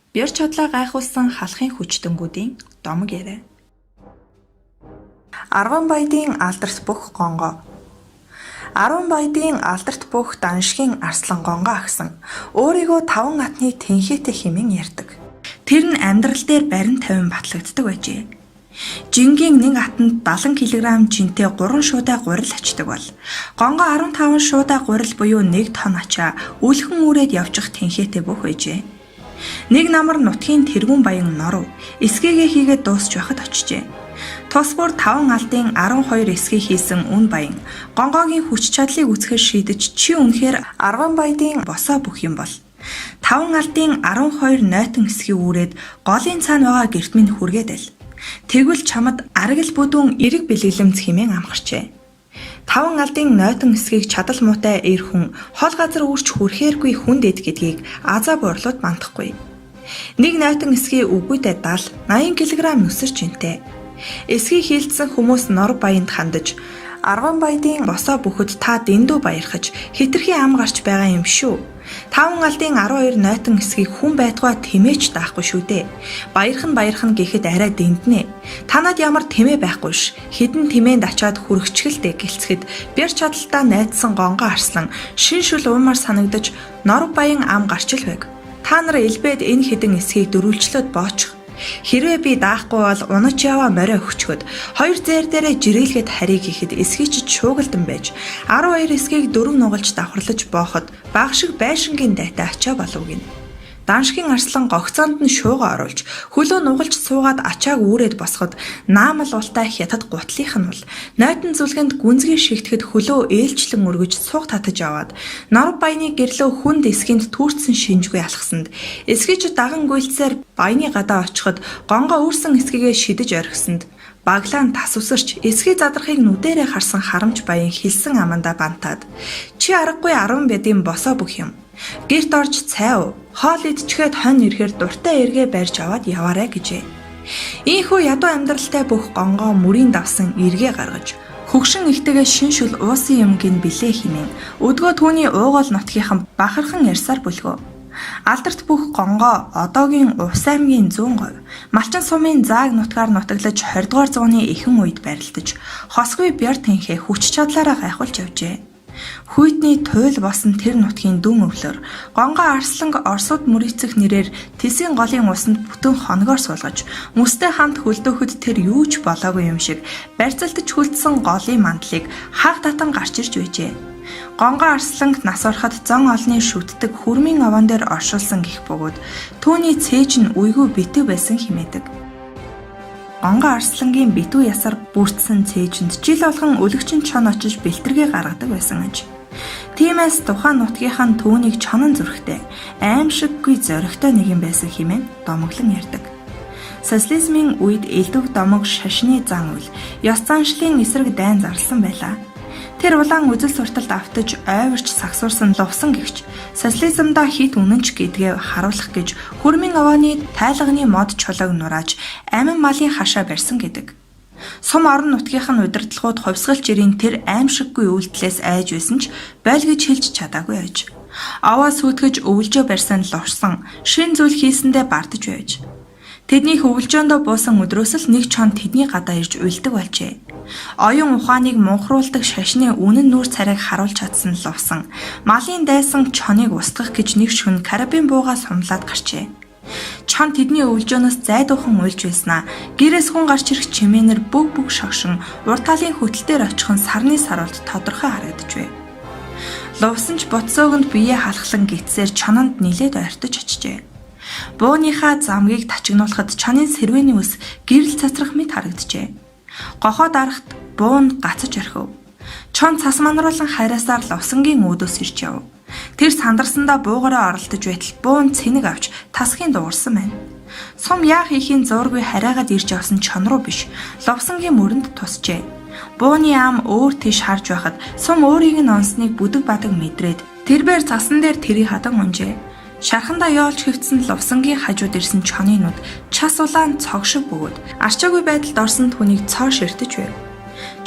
Бэр чадлаа гайхуулсан халахын хүчтэнгүүдийн домог яриа. 10 баядын алдарт бүх гонгоо. 10 баядын алдарт бүх даншгийн арслан гонгоо агсан. Өөрийгөө 5 атны тэнхээтэй хэмээн ярьдаг. Тэр нь амьдрал дээр барин 50 батлагддаг байжээ. Жингийн нэг атанд 70 кг жинтэй 3 шуудаа гурил ачдаг бол гонгоо 15 шуудаа гурил буюу 1 тонн ачаа үлхэн үрээд явчих тэнхээтэй бүх байжээ. Нэг намар нутгийн тэргүүн баян норов эсгээгээ хийгээд дуусч байхад очжээ. Тус бүр 5 алдын 12 эсгээ хийсэн үн баян гонгоогийн хүч чадлыг үзэхэд шийдэж чи үнэхээр 10 баядын босоо бүх юм бол 5 алдын 12 нойтон эсгийг үрээд голын цаана байгаа гэрт минь хүргээд ил. Тэгвэл чамд аргил бүдүүн эрэг бэлгэлэмц хэмээн амхарчээ. 5 алдын нойтон эсгийг чадал муутай эр хүн хол газар үрч хүрхээргүй хүнд эд гэдгийг азаа буурлууд мандахгүй. Нэг нойтон эсгийн үгүйдээ 70-80 кг нүсэр жинтэй. Эсгийг хилцсэн хүмүүс нор баянд хандаж 10 баядын босоо бүхэд та дэндүү баярхаж хитрхи ам гарч байгаа юм шүү. 5 алдын 12 нойтон эсгийг хүн байтугай тэмээч даахгүй шүү дээ. Баярхан гэхэд арай дэнднэ. Танад ямар тэмээ байхгүй ш. Хідэн тэмээнд очиад хүрхчгэлтэй гэлцэхэд бэр чадалтаа найдсан гонгоо арслан шин шүл уумар санагдаж нор баян ам гарчил байг. Та нар элбээд энэ хідэн эсгийг дөрвөлжлөд боочих. Хэрвээ би даахгүй бол унаж яваа морио өгчгöd 2 зээр дээрээ жирээлгээд харийг хийхэд эсгийг ч шуугалдан байж 12 эсгийг 4 нугалж давхарлаж бооход баг шиг байшингийн дайтай ачаа болов гин. Даншгийн арслан гогцоонд нь шуугаа оруулж хөлөө нугалж суугаад ачааг үүрээд босоход наамал ултай хятад гутлынх нь бол нойтон зүлгэнд гүнзгий шигтгэхэд хөлөө ээлжлэн өргөж цуг татаж аваад нор баяны гэрлөө хүнд эсгийнд түүрцэн шинжгүй алхсанд эсгийч даган гүйлцээр баяны гадаа очиход гонгоо үрсэн эсгийгээ шидэж орхисонд баглаан тас усарч эсгий задрахыг нүдэрээ харсан харамж баян хилсэн амандаа бантаад чи аргагүй 10 бэдийн босоо бүх юм. Гэрт орж цайв хоол идчихэд хонь ирэхээр дуртай эргээ барьж аваад яваарэ гэжээ. Ийхүү ядуу амьдралтай бүх гонгоо мөрийн давсан эргээ гаргаж хөгшин ихтэйгээ шиншүл уусан юм гин билээ химэн өдгөө түүний уугол нутгийнхан бахархан ярьсаар бөлгөө. Алдарт бүх гонгоо одоогийн Увс аймгийн 100%, Малчин сумын зааг нутгаар нутаглаж 20 дугаар зууны эхэн үед барилдаж хосгүй бяр тэнхээ хүч чадлаараа гайхуулж явжээ. Хүйтний туйл босон тэр нутгийн дүн өвлөр гонгоо арсланг орсууд мөрийцэх нэрээр тэсийн голын усанд бүтэн хоногоор суулгаж мөстэй хамт хөлдөөхөд тэр юу ч болоогүй юм шиг барьцалтж хүлдсэн голын мандлыг хаг татан гарч ирж байжээ. Гонгоо арсланг нас ороход зан олны шүтдэг хүрмийн овон дээр оршуулсан гих бөгөөд түүний цээж нь үйгүй битүү байсан хэмээдэг. Гонгоо арслангийн битүү ясар бүрдсэн цээжинд жил болгон өлөгчин чон очиж бэлтэргээ гаргадаг байсан аж. Тиймээс тухайн нутгийнхан түүнийг чонон зүрхтэй, аимшиггүй зоригтой нэг юм байсан хэмээн домоглон ярьдаг. Социализмын үед элдв домог шашны зан үйл, ёс заншлын эсрэг дайн зарласан байлаа. Тэр улаан үзэл сурталд автаж ойварч сагсуурсан лувсан гэгч социализмдаа хит үнэнч гэдгээ харуулах гэж хүрмийн овооны тайлагны мод чулууг нурааж амин малын хашаа барьсан гэдэг. Сум орон нутгийнх нь удирдлагууд хувьсгалж ирийн тэр аимшиггүй үйлдэлээс айж байсан ч бойл гэж хэлж чадаагүй аж. Аваа сүйтгэж өвлжөө барьсан лувсан шин зүйл хийсэндээ бардаж байж. Тэдний өвлжөөндөө буусан өдрөөс л нэг чон тэдний гадаа ирж уйлдаг болжээ. Оюун ухааныг мунхруулдаг шашны үнэн нүүр царайг харуулж чадсан лувсан малын дайсан чоныг устгах гэж нэг шөнө карабин буугаа сумлаад гарчээ. Чон тэдний өвлжөөнөөс зайдуухан уйлж байснаа гэрээс хүн гарч ирэх чимээнэр бүг шогшин урт талын хөтөлтөөр очихын сарны саруулд тодорхой харагдаж байв. Лувсан ч ботсоогонд бие халахлан гитсээр чононд нилээд ойртож очжээ. Бууныхаа замгийг тачигнуулахад чонын сэрвэний ус гэрэл цацрах мэт харагджээ. Гохоо дарахт буун гацаж орхив. Чон цас манруулан хайраасаар лувсангийн өөдөөс ирж яв. Тэр сандарсандаа буугараа оролдож байтал буун цэник авч тасхийн дуурсан байна. Сум яах хийхин зургүй хараагаад ирж явсан чон руу биш, лувсангийн мөрөнд тусчээ. Бууны ам өөр тийш харж байхад сум өөрийг нь онсныг бүдэг бадаг мэдрээд тэрбээр цасан дээр тэрийг хадан унжээ. Шархандаа яолж хөвцсөн лувсангийн хажууд ирсэн чоны нүд час улаан цог шиг бөгөөд арчаагүй байдалд орсон түүнийг цоо ширтэж байв.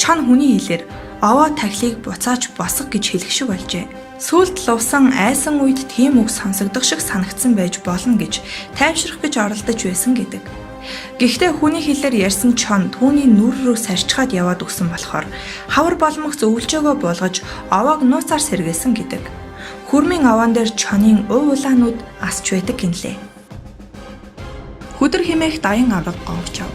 Чон хүний хэлээр овоо тахилыг буцааж босго гэж хэлэх шиг болжээ. Сүүлд лувсан айсан үед тийм үг сонсогдох шиг санагдсан байж болно гэж тайвшрах гэж оролдож байсан гэдэг. Гэхдээ хүний хэлээр ярьсан чон түүний нүр рүү сарчхаад яваад өгсөн болохоор хавар боломгц өвлжөөгөө буулгаж овоог нууцаар сэргээсэн гэдэг. Хүрмийн овоон дээр чонын ув улаанууд асч байдаг гинлээ. Хүдэр химээх даян авраг гомбчав.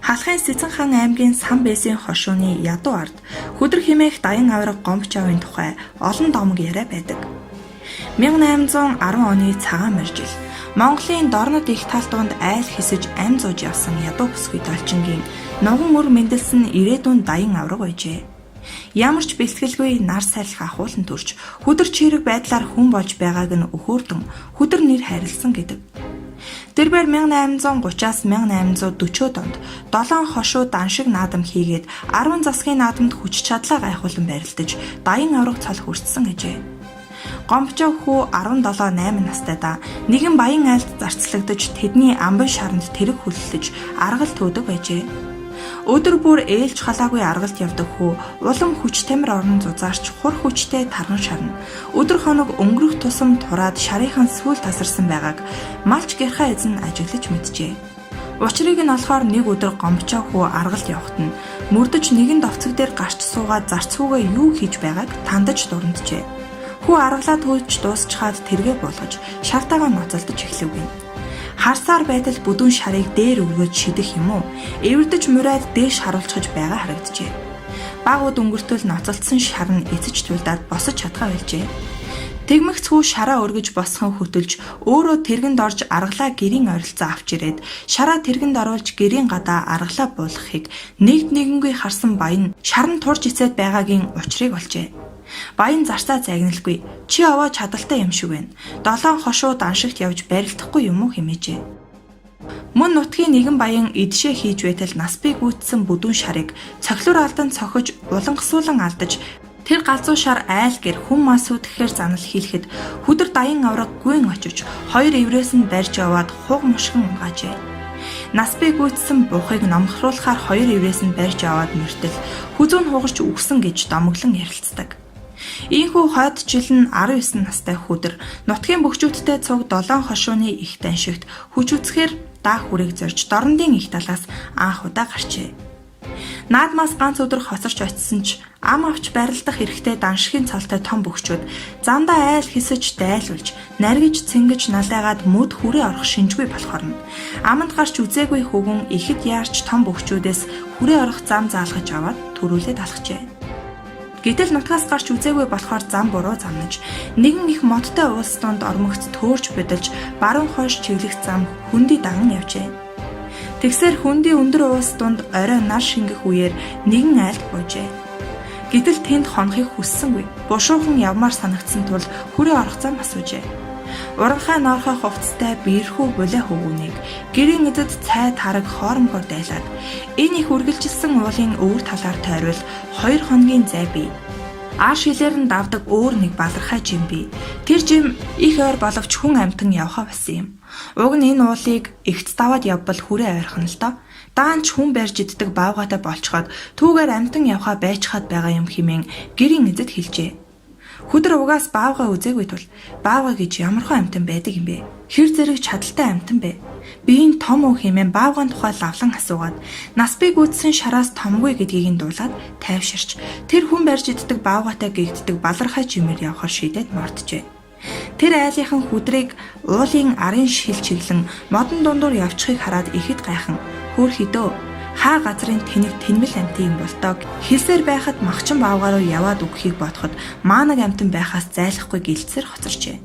Халахын Сэцэнхан аймгийн Самбэсийн хошууны ядуу ард хүдэр химээх даян авраг гомбчавын тухай олон домог яриа байдаг. 1810 оны цагаан морьжил Монголын дорнод их тал донд айл хэсэж ам зууж явсан ядуу бүсгүй долчингийн ногон мөр мэндэлсэн ирээдүйн даян авраг байжээ. Ямар ч бэлтгэлгүй нар салхи ахуулан төрж хүдэр чирэг байдлаар хүн болж байгааг нь өхөөрдөн хүдэр нэр хайрлсан гэдэг. Тэрбээр 1830-аас 1840 онд 7 хошуу даншиг наадам хийгээд 10 засгийн наадамд хүч чадлаа гайхуулан барилдаж даян авраг цол хүртсэн гэжээ. Гомбчав хүү 17-8 настайдаа нэгэн баян айлд зарцлагдаж тэдний амбан шаранд тэрэг хүллэж аргал төөдөг байжээ. Өдөр бүр ээлж халаагүй аргалд явдаг хүү улам хүч тамир орон зузаарч хур хүчтэй тарган шарна. Өдөр хоног өнгөрөх тусам тураад шарынхан сүүл тасарсан байгааг малч гэрхаа эзэн ажиглаж мэджээ. Учрыг нь олохоор нэг өдөр гомбчав хүү аргалд явахт нь мөрдөж нэгэн довцог дээр гарч суугаад зарцгүйгээ юу хийж байгааг тандаж дурамджээ. Хүү аргалаа төлж дуусчаад тэргээ буулгаж шартаагаа ноцолдож эхлэв. Харсаар байтал бүдүүн шарыг дээр өргөж шидэх юм уу? Эвэрдэж мураад дээш харуулчихж байгаа харагджээ. Багууд өнгөртөл ноцолдсон шар нь эцэж туйлдаад босож чадгаа байжээ. Тэгмэгц хүү шараа өргөж босхон хөтөлж өөрөө тэргэнд орж аргалаа гэрийн ойролцоо авч ирээд шараа тэргэнд оруулж гэрийн гадаа аргалаа буулгахыг нэгд нэгэнгүй харсан баян шар нь турж ицээд байгаагийн учрыг олжээ. Баян зарцаа загналгүй. Чи овоо чадaltaй юм шиг байна. 7 хошуу даншигт явж барилдахгүй юм уу хэмээжээ. Мөн нутгийн нэгэн баян идшээ хийж байтал нас бий гүйтсэн бүдүүн шарыг цохилур алдан цохиж улангасуулан алдаж тэр галзуу шар айл гэр хүм мас үтгэхээр занал хийлэхэд хүдэр даян авраг гүйн очиж хоёр эврээс нь барьж яваад хуг мушгин унгаажээ. Нас бий гүйтсэн буухыг номхруулахаар хоёр эврээс нь барьж аваад мөртөл хүзүүн хугарч үгсэн гэж домоглон ярилцдаг. Ийхүү хойд жил нь 19 настай хүдэр нутгийн бөхчүүдтэй цуг 7 хошууны их даншигт хүч үзэхээр даах хүрийг зорж дорндын их талаас анх удаа гарчээ. Наадмаас ганц өдөр хоцорч очисон ч ам авч барилдах эрхтэй даншигын цалтай том бөхчүүд замдаа айл хэсэж дайлуулж наргиж цэнгэж налайгаад мөд хүрээ орох шинжгүй болохоор нь аманд гарч үзээгүй хөвгөн ихэд яарч том бөхчүүдээс хүрээ орох зам заалгаж аваад төрүүлээд алхажээ. Гэтэл нутгаас гарч үзээгүй болохоор зам буруу замнаж нэгэн их модтой улс донд ормогц төөрж бодолж баруун хойш чиглэх зам хөндөй даган явжээ. Тэгсээр хөндөй өндөр улс донд орой нар шингэх үеэр нэгэн айлд буужээ. Гэтэл тэнд хонохыг хүссэнгүй. Бушуухан явмаар санагдсан тул хүрээ орох зам асуужээ. Уранхай ноорхой хувцастай биерхүү булаа хөвгүнийг гэрийн эдэд цай тараг хоормгоор дайлаад энэ их үргэлжилсэн уулын өвөр талаар тойрвол 2 хоногийн зай бий. Ааш хилээр нь давдаг өөр нэг балархай жим бий. Тэр жим их ойр боловч хүн амтан явхаа болсон юм. Уг нь энэ уулыг ихт даваад явбал хүрээ ойрхон л доо. Даанч хүн барьж иддэг баавгатай болцоход түүгээр амтан явхаа байчхаад байгаа юм хэмээн гэрийн эдэд хэлжээ. Хүдэр угаас баавгаа үзээгүй тул баавга гэж ямархуу амтан байдаг юм бэ? Хэр зэрэг чадaltaй амтан бэ? Биеийн том уу хэмээн баавгаан тухай лавлан асуугаад нас бий гүйтсэн шараас томгүй гэдгийг нь дуулаад тайвширч тэр хүн барьж иддэг баавгаатай гэгддэг балархай жимээр явхаар шийдээд морджээ. Тэр айлынхан хүдрийг уулын арын шил чиглэн модон дундуур явчихыг хараад ихэд гайхан хөөр хідөө хаа газрын тэнэг тэнмэл амтын юм болтоо хэлсээр байхад махчин баавгаа руу яваад өгөхийг бодоход маанаг амтан байхаас зайлахгүй гэлцээр хоцорчээ.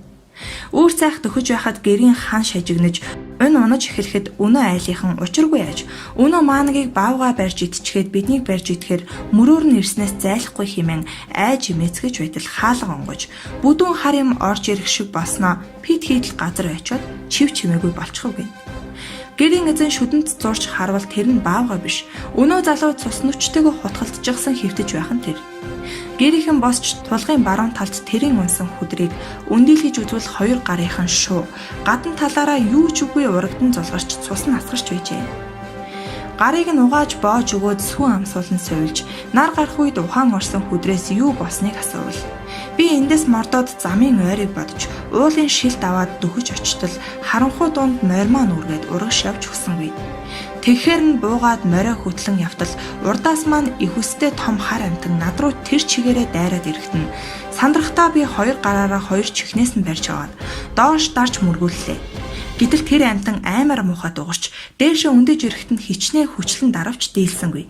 Үүр цайх төхөж байхад гэрийн хан шажигнаж унь унаж эхлэхэд өнөө айлынхан учиргүй яаж өнөө маанагыг баавгаа барьж идчихэд биднийг барьж идэхээр мөрөөр нь ирснээс зайлахгүй хэмээн айж имэцгэж байтал хаалга онгож бүдүүн хар юм орж ирэх шиг болсноо пит хийдэл газар очиод чив чимээгүй болчихвгүй. Гэрийн эзэн шүдэнд зурж харвал тэр нь баавгаа биш. Өнөө залуу цус нүчтэйгөө хутгалтжсэн хөвтөж байх нь тэр. Гэрийнхэн босч тулгын баруун талд тэрийн унсан хүдрийг өндийлгэж үзвэл 2 гарынхан шуу гадна талаараа юу ч үгүй урагдан зулгарч цус нь асгарч байжээ. Гарыг нь угааж боож өгөөд сүүн амсуулан сувилж, нар гарах үед ухаан орсон хүдрээс юу болсныг асуувал. Би эндээс мордоод замын ойрыг бодож, уулын шилт аваад дөхөж очтол харанхуй дунд морь маань үргээд урагш явж өгсөнгүй. Тэгэхээр нь буугаад морио хөтлөн явтал урдаас маань их үстэй том хар амтан над руу тэр чигээрээ дайраад ирэхтэн сандрахтаа би хоёр гараараа хоёр чихнээс нь барьж аваад доош дарж мөргүүллээ. Гэтэл тэр амтан аймаар муухай дугарч дээшээ өндөж ирэхтэн хичнээн хүчлэн даравч дийлсэнгүй.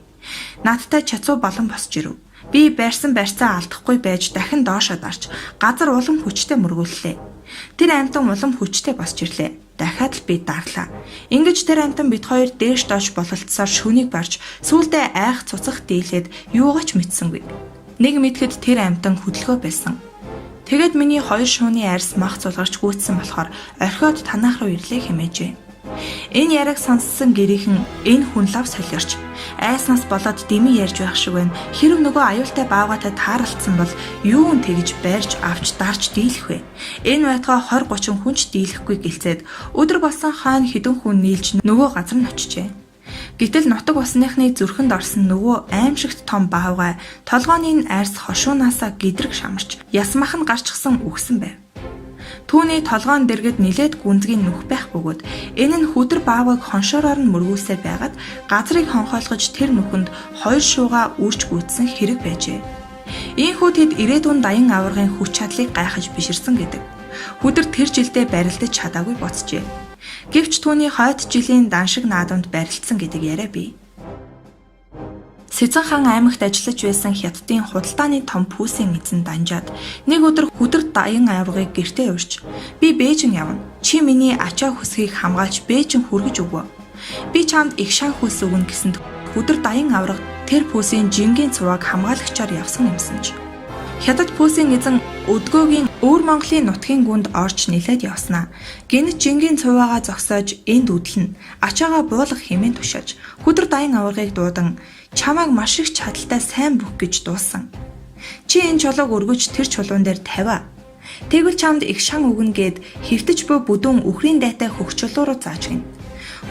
Надтай чацуу болон босч ирэв. Би барьсан барьцаа алдахгүй байж дахин доошоо дарж газар улам хүчтэй мөргүүллээ. Тэр амтан улам хүчтэй босч ирлээ. Дахиад л би дарлаа. Ингэж тэр амтан бид хоёр дээш доош бололцсоор шүнийг барж сүүлдээ айх цуцах дийлээд юугаач мэдсэнгүй. Нэг мэдхэд тэр амтан хөдөлгөө байсан. Тэгэд миний хоёр шууны арьс мах цулгарч гүйцсэн болохоор орхиод танах руу ирлээ хэмээжээ. Энэ яриг сонссон гэрийнхэн энэ хүн лав солиорч айснаас болоод дэмий ярьж байх шиг байна. Хэрв нөгөө аюултай баавгатай тааралцсан бол юун тэгж барьж авч дарж дийлэх вэ? Энэ байтгаа 20-30 хүнч дийлэхгүй гэлцээд өдөр болсон хаана хідэн хүн нийлж нөгөө газар нь очижээ. Гэтэл нутаг усныхны зүрхэнд орсон нөгөө аимшигт том баавгай толгооны арьс хошуунаасаа гэдрэг шамарч ясмах нь гарчсан үгсэн байв. Түүний толгоон дэргэд нилээд гүнзгий нүх байх бөгөөд энэ нь хүдэр баавгайг хоншоороор нь мөргүүлсээр байгаад газрыг хонхойлгож тэр нүхэнд хоёр шуугаа үрж гүйцсэн хэрэг байжээ. Ийхүү тэд ирээдүйн даян аваргын хүч чадлыг гайхаж биширсэн гэдэг. Хүдэр тэр жилдээ барилдаж чадаагүй боцжээ. Гэвч түүний хойд жилийн даншиг наадамд барилдсан гэдэг яриа бий. Сэцэн хаан аймагт ажиллаж байсан хятадын худалдааны том пүүсийн эзэн данжаад нэг өдөр хүдэр даян аваргыг гэртээ урьж би Бээжин явна. Чи миний ачаа хүсгийг хамгаалж Бээжин хүргэж өгөө. Би чамд их шан хүс өгнө гэсэнд хүдэр даян аварга тэр пүүсийн жингийн цуваг хамгаалагчаар явсан юмсан ч. Хятад пүүсийн эзэн өдгөөгийн Өвөр Монголын нутгийн гүнд орж нилээд явснаа. Гэнэт жингийн цуваагаа зогсоож энд үдлэн ачаагаа буулгах хэмээн тушааж хүдэр даян аваргыг дуудан чамайг маш их чадaltaй сайн бүх гэж дуусан. Чи энэ чулууг өргөж тэр чулуун дээр тавиа. Тэгвэл чамд их шан өгнө гэд хэвтэж буй бүдүүн үхрийн дайтай хөгчөлөө рүү зааж гин.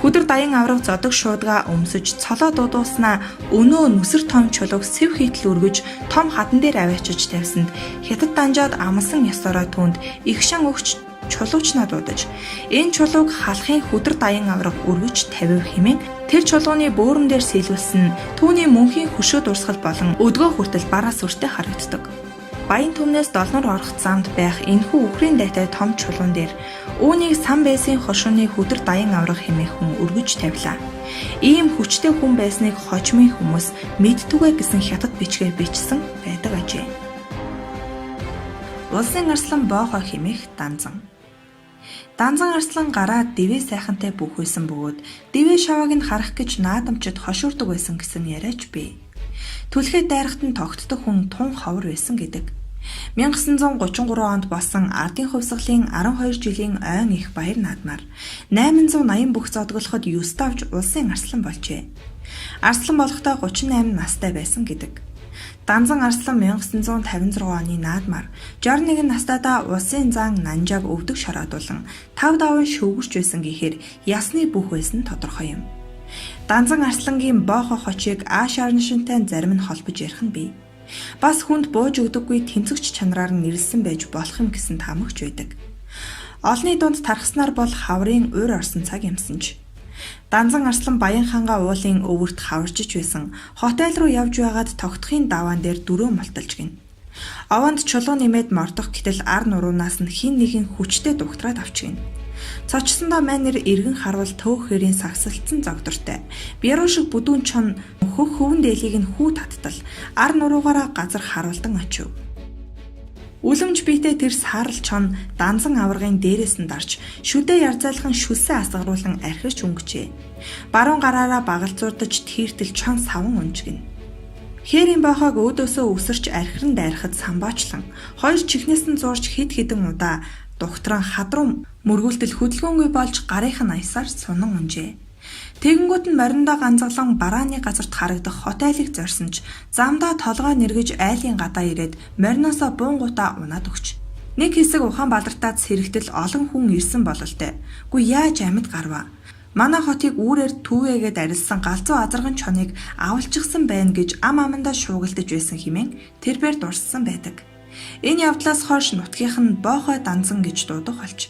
Хүдэр даян авраг зодог шуудгаа өмсөж цолоо дуудууснаа өнөө нүсэр том чулууг сэв хийтэл өргөж том хадан дээр аваачиж тавьсанд хятад данжаад амлсан ёсороо түнд их шан өгч чулуучнаа дуудаж энэ чулууг халахын хүдэр даян авраг өргөж тавив хэмээн тэр чулууны бөөрөн дээр сэлүүлсэн түүний мөнхийн хөшөө дурсгал болон өдгөө хүртэл бараас үртэй харагддаг. Баян түмнээс долнор орох замд байх энэхүү үхрийн дайтай том чулуун дээр үүнийг сан байсын хошууны хүдэр даян авраг хэмээх хүн өргөж тавилаа. Ийм хүчтэй хүн байсныг хожмын хүмүүс мэдтүгэ гэсэн хятад бичгээр бичсэн байдаг ажээ. Улсын арслан боохоо хэмээх данзан. Данзан арслан гараа дэвээ сайхантай бүх байсан бөгөөд дэвээ шавааг нь харах гэж наадамчид хошуурдаг байсан гэсэн яриач бий. Түлхээ дайрахт нь тогтдог хүн тун ховор байсан гэдэг. 1933 онд болсон ардын хувьсгалын 12 жилийн ойн их баяр наадмаар 880 бүх зодголоход юставж улсын арслан болжээ. Арслан болохдоо 38 настай байсан гэдэг. Данзан арслан 1956 оны наадмаар 61 настайдаа улсын зан Нанжааг өвдөг шороодуулан 5 даван шөвгөрч байсан гэхээр ясны бүх байсан тодорхой юм. Данзан арслангийн боохо хочийг ааш арншинтай зарим нь холбож ярих нь бий. Бас хүнд бууж өгдөггүй тэнцэгч чанараар нэрлсэн байж болох юм гэсэн таамагч байдаг. Олны дунд тархснаар бол хаврын уур орсон цаг юмсан ч. Данзан арслан Баян хаангаа уулын өвөрт хаварчиж байсан хотел руу явж байгаад тогтхын даваан дээр дөрөө мулталж гин. Овонд чулуу нэмээд мордох гэтэл ар нуруунаас нь хин нэгэн хүчтэй дугтраад авчгин. Цочсондоо манер эргэн харвал төөх хэрийн сагсалтсан зогдортой. Бяруу шиг бүдүүн чон хөх хөвөн дээлийг нь хүү таттал ар нуруугаараа газар харуулдан очив. Үлэмж биетэй тэр саарл чон данзан аваргын дээрээс нь дарж шүдэ ярзайлхан шүлсээ асгаруулан архирч өнгөчээ. Баруун гараараа багалзуурдаж тийртэл чон саван унжгин. Хээрийн бохог өөдөөсөө өсөрч архиран дайрахад самбаачлан хоёр чихнээс нь зурж хэд хэдэн удаа духтран хадруу мөргүүлтэл хөдөлгөөнгүй болж гарынх нь аясаар сунан унжээ. Тэгэнгүүт нь мориндоо ганцглан барааны газарт харагдах хотелыг зорьсон ч замдаа толгой нэргэж айлын гадаа ирээд мориноосоо буунгуудаа унаад өгч. Нэг хэсэг ухаан балартаад сэрэгтэл олон хүн ирсэн бололтой. Гү яаж амьд гарваа. Манай хотыг үүрээр түүгээгээд арилсан галзуу азарган чоныг авалчихсан байна гэж ам амандаа шуугилдаж байсан хэмээн тэрбээр дурссан байдаг. Энэ явдлаас хойш нутгийнх нь боохой данзан гэж дуудах болж.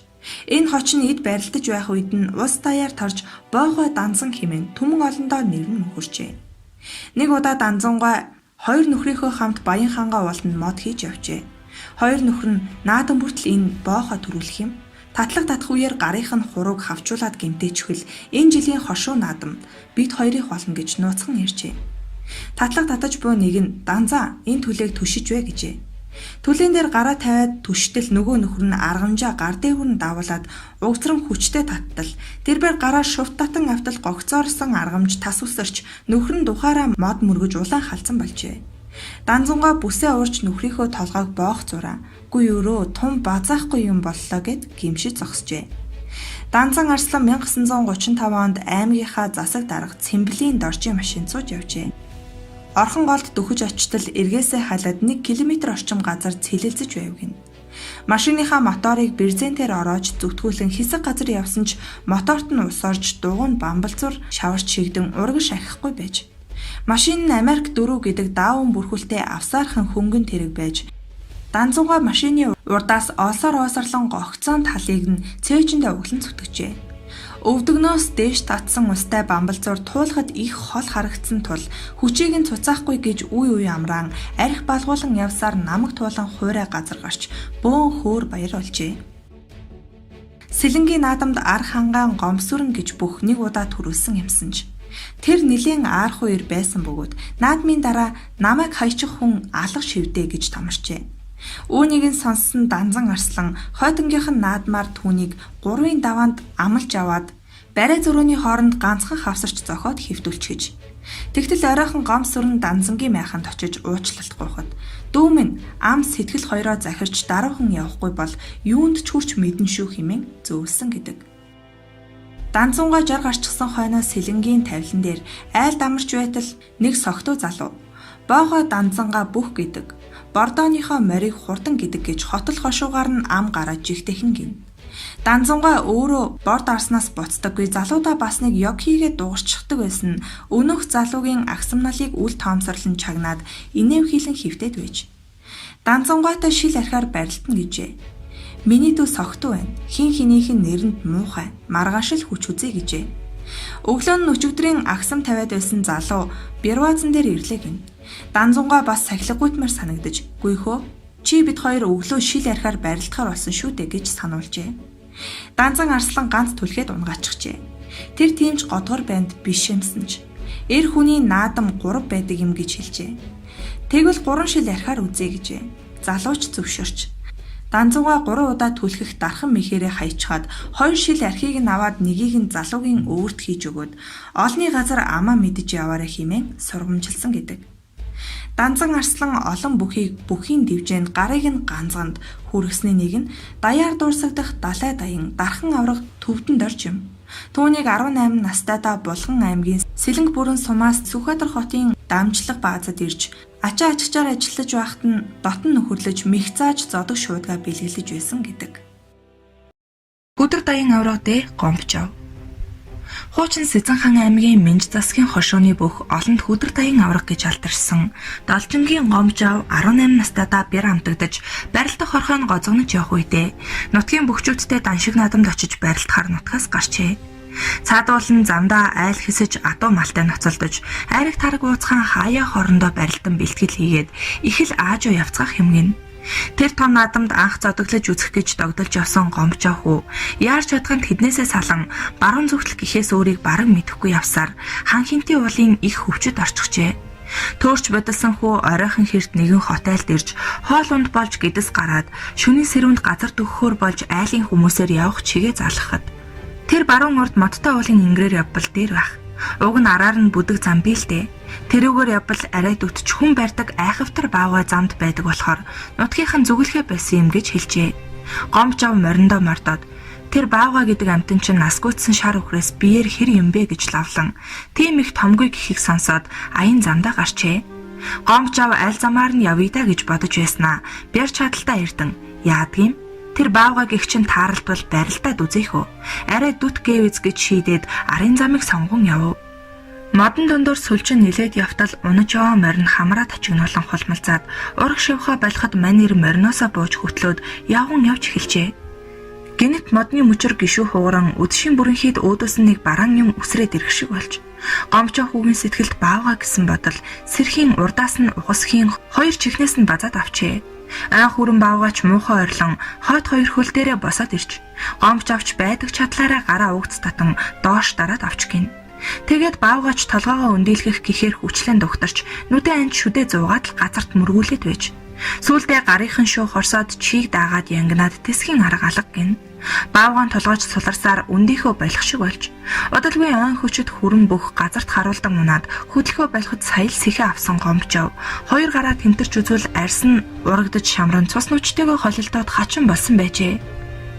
Энэ хоч нь эд барилдаж байх үед нь ус даяар торж боохой данзан хэмээн түмэн олондоо нэр нь мөхөрчээ. Нэг удаа данзангаа хоёр нөхрийнхөө хамт Баян хаангаа ууланд мод хийж явжээ. Хоёр нөхөр нь наадан бүртэл энэ боохой төрүүлэх юм. Татлаг татах үеэр гарынх нь хурууг хавчуулаад гэмтээчихвэл энэ жилийн хошуу наадамд бид хоёрыг болно гэж нууцхан иржээ. Татлаг татаж буй нэг нь данзаа энэ түлээг түшиж вэ гэжээ. Түлэн дээр гараа тавиад түштэл нөгөө нөхөр нь аргамжаа гар дээгүүр нь давуулаад угцран хүчтэй таттал тэрбээр гараа шувт татан автал гогцоорсон аргамж тас усарч нөхөр нь духаараа мод мөргөж улаан халдсан болжээ. Данзангаа бүсээ уурч нөхрийнхөө толгойг боох зураа "Гү өрөө тун базаахгүй юм боллоо" гэд гимшиж зогсжээ. Данзан Арслан 1935 онд аймгийнхаа засаг дарга Цэмбэлийн доржийн машин сууж явжээ. Орхон голд дөхөж очтол эргээсээ халаад 1 км орчим газар цэлэлзэж байв гин. Машиныхаа моторыг бензинээр ороож зүтгүүлэн хэсэг газар явсан ч моторт нь ус орж дугуйн бамбалзуур шаварч шигдэн урагш ахихгүй байж. Машин нь Америк 4 гэдэг даавн бүрхүүлтэй авсаархан хөнгөн тэрэг байж Данзангаа машины урдаас оосарлон гогцоон талыг нь цээжиндээ углан зүтгэжээ. Өвдөгнөөс дээш татсан устай бамбалзуур туулахад их хол харагдсан тул хүчийг нь цуцаахгүй гэж үе амраан арх балгуулан явсаар намаг туулан хуурай газар гарч бөөн хөөр баяр олжээ. Сэлэнгийн наадамд ар хангаан гомсүрэн гэж бүх нэг удаа төрүүлсэн юмсанж. Тэр нэлээд аарх үер байсан бөгөөд наадмын дараа намайг хаячих хүн алга шивдэ гэж томорчээ. Үүнийг нь сонссон Данзан Арслан хойтонгийнх нь наадмаар түүнийг 3-ын даваанд амлж аваад барай зөрүүний хооронд ганцхан хавсарч зохиод хэвтүүлчихэж. Тэгтэл оройхон гомсүрэн Данзангийн майханд очиж уучлалт гуйхад "Дүү минь ам сэтгэл хоёроо захирч даруухан явахгүй бол юунд ч хүрч мэдэн шүү" хэмээн зөөлсөн гэдэг. Данзангаа жар гарчсан хойноо сэлэнгийн тавилан дээр айл дамарч байтал нэг согтуу залуу "Боогоо Данзангаа бүх" гэдэг. Бордооныхоо морийг хурдан гэдэг гэж хотол хошуугаар нь ам гараад жигтэхэн гин. Данзангаа өөрөө борд арснаас буцдаггүй залуудаа бас нэг ёг хийгээд дуурчдаг байсан нь өнөөх залуугийн агсамналыг үл тоомсорлон чагнаад инэвхийлэн хөвтөд байж. Данзангаатай шил архиар барилтна гэжээ. "Миний дүү согтуу байна. Хин хинийх нь нэрэнд муухай. Маргаашил хүч үзье" гэжээ. Өглөө нь өчигдрийн агсам тавиад байсан залуу бирвазан дээр ирлээ гин. Данзангаа бас сахилгуйтмаар санагдаж "Гүйхөө чи бид хоёр өглөө шил архиар барилдахаар болсон шүү дээ" гэж сануулжээ. Данзан Арслан ганц түлхээд унгаачихжээ. Тэр тиймч годгор банд биш юмсан ч эр хүний наадам 3 байдаг юм гэж хэлжээ. Тэгвэл 3 шил архиар үзье гэжээ. Залууч зөвшөөрч. Данзангаа 3 удаа түлхэх дархан мэхээрээ хаячгаад 2 шил архийг нь аваад нэгийг нь залуугийн өвөрт хийж өгөөд олны газар амаа мэдэж яваарэ хэмээн сургамжилсан гэдэг. Данзан Арслан олон бүхийн дивжээнд гарыг нь ганцганд хүргэсний нэг нь даяар дуурсагдах далай даян дархан авраг төвдөн дорж юм. Түүнийг 18 настайдаа Булган аймгийн Сэлэнг бүрэн сумаас Сүхбаатар хотын дамжлаг баазад ирж ачаа ачгчаар ажиллаж байхад нь дотн нөхөрлөж мэх зааж зодог шуудгаа бэлгэлж байсан гэдэг. Өдөр даян авраг дэ гомбчав. Хуучин Сэцэнхан аймгийн Минж засгийн хошууны бүх олонд хөдөр даян авраг гэж алдарсан Должингийн гомжав 18 настайдаа бэр амтагдаж барилдах хорхойн гоцогнож явах үедээ нутгийн бөхчүүдтэй даншиг наадамд очиж барилдахаар нутгаас гарчээ. Цаадуулан замдаа айл хэсэж адуу малтай ноцолдож айраг тараг ууцхан хаяа хоорондоо барилдан бэлтгэл хийгээд их л аажуу явцгаах юмгин. Тэр том наадамд анх зодоглож үзэх гэж догдолж явсан гомбчаа хүү яарч чадханд хэднээсээ салан баруун зүгтэл гэхээс өөрийг бараг мэдэхгүй явсаар хан хинти уулын их хөвчөд орчихжээ. Төөрч бодолсон хүү оройхон хэрт нэгэн хотелд ирж хоол унд болж гэдэс гараад шөнийн сэрүүнд газар төгөхөөр болж айлын хүмүүсээр явах чигээ залгахад тэр баруун урд модтой уулын ингэрээр явбал дээр байх. Уг нь араар нь бүдэг зам бийлдэ. Тэрүүгээр явбал арай дүтч хүн барьдаг айхавтар баавгай замд байдаг болохоор нутгийнхан зүгэлхэ байсан юм гэж хэлжээ. Гомжав мориндоо мордоод тэр баавгай гэдэг амтэн чинь насгүйдсэн шар өхрөөс биеэр хэр юм бэ гэж лавлан тийм их томгүй гэхийг сонсоод аян замдаа гарчээ. Гомжав аль замаар нь явъя да гэж бодож байснаа бяр чадaltaа эрдэн яадгийм Тэр баавгаг их чин тааралдвал барилдаад үзээх үү. Арай дүт гээвэз гэж шийдээд арын замыг сонгон явв. Модон дундуур сүлжин нилээд явтал унаж яваа морин хамраа тачигнуулан хулмалцаад ураг шивха болоход манер мориноосоо бууж хөтлөөд явган явж эхэлжээ. Гэнэт модны мөчөр гişүү хууран үдшийн бүрэнхийд өөдөөс нь нэг бараан юм үсрээд ирэх шиг болж гомчоо хүүгийн сэтгэлд баавгаа гэсэн бодол сэрхийн урдаас нь ухасхийн хоёр чихнээс нь базаад авчээ. Анх хүрэн баавгаач муухай ойрлон хойд хоёр хөл дээрээ босоод ирж гомч авч байдаг чадлаараа гараа угц татан доош дараад авч гин. Тэгээд баавгаач толгоогоо өндийлгэх гэхээр хүчлэн дугтарч нүдэн анд шүдэ зуугаад л газарт мөргүүлээд байж. Сүүлдээ гарынхан шуу хорсоод чийг даагаад янгнаад тэсгийн арга алга гин. Баавгаан толгойч суларсаар өндийнхөө болох шиг болж удалгүй ан хүчит хүрэн бүх газарт харуулдан унаад хөдөлгөө болоход сая л сэхэ авсан гомчов. Хоёр гараа тэмтэрч үзвэл арьс нь урагдж шамран цус нүчтэйгөө холилдоод хачин болсон байжээ.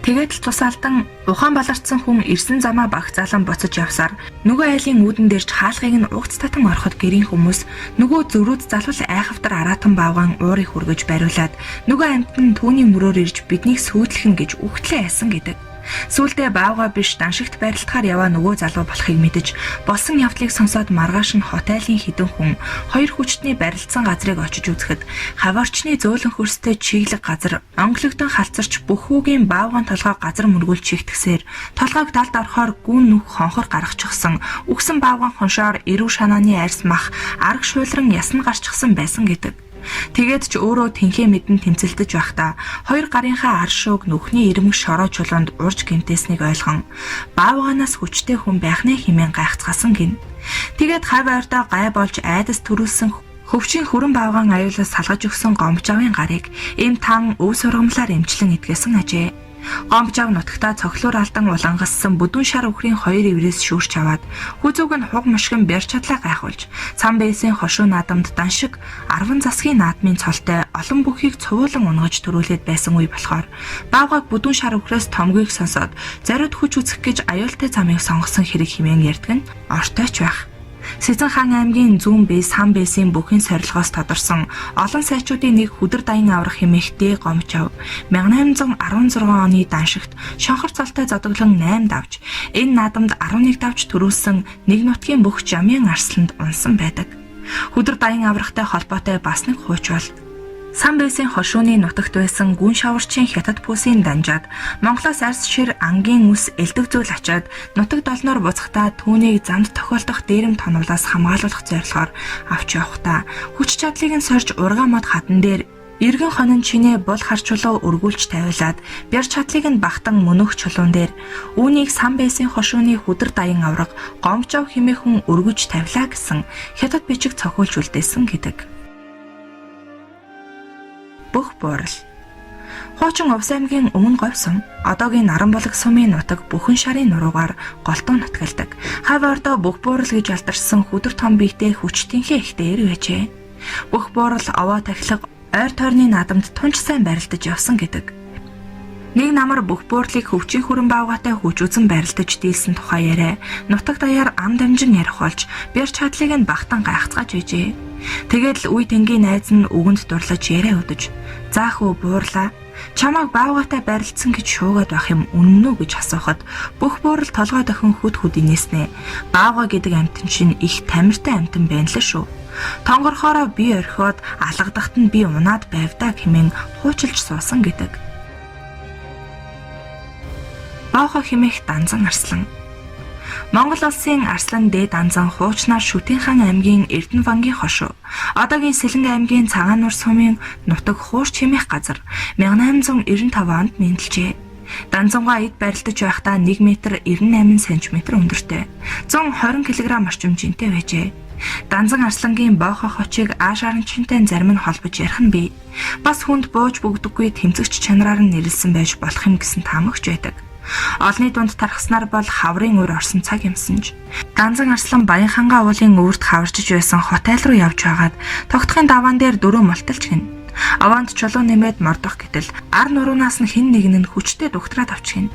Тэгээд л тусаалдан ухаан баларцсан хүн ирсэн замаа багцаалан буцаж явсаар нөгөө айлын үүдэн дээрч хаалгыг нь угц татан ороход гэрийн хүмүүс нөгөө зөрүүд залхал айхавтар араатан баавгаан уурыг хүргэж бариулаад нөгөө амт нь түүний мөрөөр ирж биднийг сүйтлхэн гэж үхтлээ яасан гэдэг. Сүүлдээ баавгаа биш даншигт барилдахаар яваа нөгөө залуу болохыг мэдэж болсон явдлыг сонсоод маргааш нь хотелын хідэн хүн хоёр хүчтний барилдсан газрыг очиж үзэхэд хаваарчны зөөлөн хөрстэй чиглэг газар онглогдон халцарч бүхүүгийн баавгаан толгой газар мөргүүл чигтгсээр толгойг далд орохоор гүн нүх хонхор гаргачихсан үгсэн баавгаан хоншоор эрүү шанааны арьс мах арга шуйлран ясна гарчихсан байсан гэдэг. Тэгээд ч өөрөө тэнхээ мэдэн тэмцэлдэж байхдаа хоёр гарынхаа ар шууг нүхний ирмэг шороо чулуунд урж гинтээснийг ойлгон баавгаанаас хүчтэй хүн байх нэ хэмээн гайхацгаасан гин. Тэгээд хав ойрдоо гай болж айдас төрүүлсэн хөвчийн хүрэн баавгаан аюулаас салгаж өгсөн гомчавын гарыг эм тан өв сургамлаар эмчлэн идгээсэн ажээ. Гомчав нутагтаа цоглоор алдан улангассан бүдүүн шар өхрийн хоёр иврээс шүүрч аваад хүзүүг нь хуг мушгин бэр чадлаа гайхуулж цам бэйсийн хошуу наадамд даншиг 10 засгийн наадмын цолтой олон бүхийг цувуулан унгаж төрүүлээд байсан үе болохоор баавгаг бүдүүн шар өхрөөс томгийг сонсоод зариуд хүч үзэх гэж аюултай замыг сонгосон хэрэг хэмээн ярьдаг нь ортойч байх. Сэзэн хаан аймгийн зүүн бэйс хан бэйсийн бүхэн сорилгоос тодорсон олон сайчуудын нэг хүдэр даян аврах хэмэхтэй гомчов 1816 оны даншигт шонхор цолтой зодоглон 8 давж энэ наадамд 11 давж төрүүлсэн нэг нутгийн бүх жамын арсланд унсан байдаг. Хүдэр даян аврахтай холбоотой бас нэг хууч бол Сан бэйсийн хошууны нутагт байсан гүн шаварчийн хятад пүүсийн данжаад Монголоос арьс шир ангийн үс элдэг зүйл ачаад нутаг долноор буцахтаа түүнийг замд тохиолдох дээрэм тонуулаас хамгаалуулах зорилгоор авч явахдаа хүч чадлыг нь сорж ургаан мод хатан дээр эргэн хонин чинээ бол харчулуу өргүүлж тавиулаад бяр чадлыг нь багтан мөнөх чулуун дээр үүнийг сан бэйсийн хошууны хүдэр даян авраг гомчов хэмээхэн өргөж тавилаа гэсэн хятад бичиг цохиулж үлдээсэн гэдэг. Бүх буурал. Хуучин Увс аймгийн өмнө говь сум, одоогийн Наранболог сумын нутаг бүхэн шарын нуруугаар голтуу нутгалдаг. Хав ордоо бүх буурал гэж алдарсан хүдэр том биетэй хүчтэнхээ ихтэй эр байжээ. Бүх буурал овоо тахилга ойр тойрны наадамд тунч сайн барилдаж явсан гэдэг. Нэг намар бүх буурлыг хөвчийн хүрэн баавгатай хүч үзэн барилдаж дийлсэн тухай яриа нутаг даяар ам дамжин ярих болж бяр чадлыг нь багтан гайхацгааж байжээ. Тэгээд л үе тэнгийн найз нь үгэнд дурлаж яриа өдөж заах уу буурлаа чамайг баавгатай барилдсан гэж шуугаад байх юм үнэн үү гэж асуухад бүх буурал толгой дохин хүд инээснэ. Баавга гэдэг амьтан чинь их тамиртай амьтан байна л шүү. Тонгорхоороо би орхиод алгадахт нь би унаад байвдаа хэмээн хуучилж суусан гэдэг. Баавга хэмээх данзан арслан. Монгол улсын арслан дээд данзан хуучнаар Шүтэн хаан аймгийн Эрдэнэвангийн хошуу, одоогийн Сэлэнг аймгийн Цагааннуур сумын нутаг хуурч хэмээх газар 1895 онд мэндэлжээ. Данзангаа эд барилдаж байхдаа 1 м 98 см өндөртэй, 120 кг орчим жинтэй байжээ. Данзан арслангийн боохо хочийг ааш аранчинтай зарим нь холбож ярих нь бий. Бас хүнд бууж бүгдэггүй тэмцэгч чанараар нь нэрлсэн байж болох юм гэсэн таамагч байдаг. Олны дунд тархснаар бол хаврын өр орсон цаг юмсан ч. Данзан арслан Баянхангаа уулын өвөрт хаварчиж байсан хотел руу явж байгаад тогтхын даваан дээр дөрөв мулталж гин. Аваанд чулуу нэмээд мордох гэтэл ар нуруунаас нь хэн нэг нь хүчтэй дугтраад авчихна.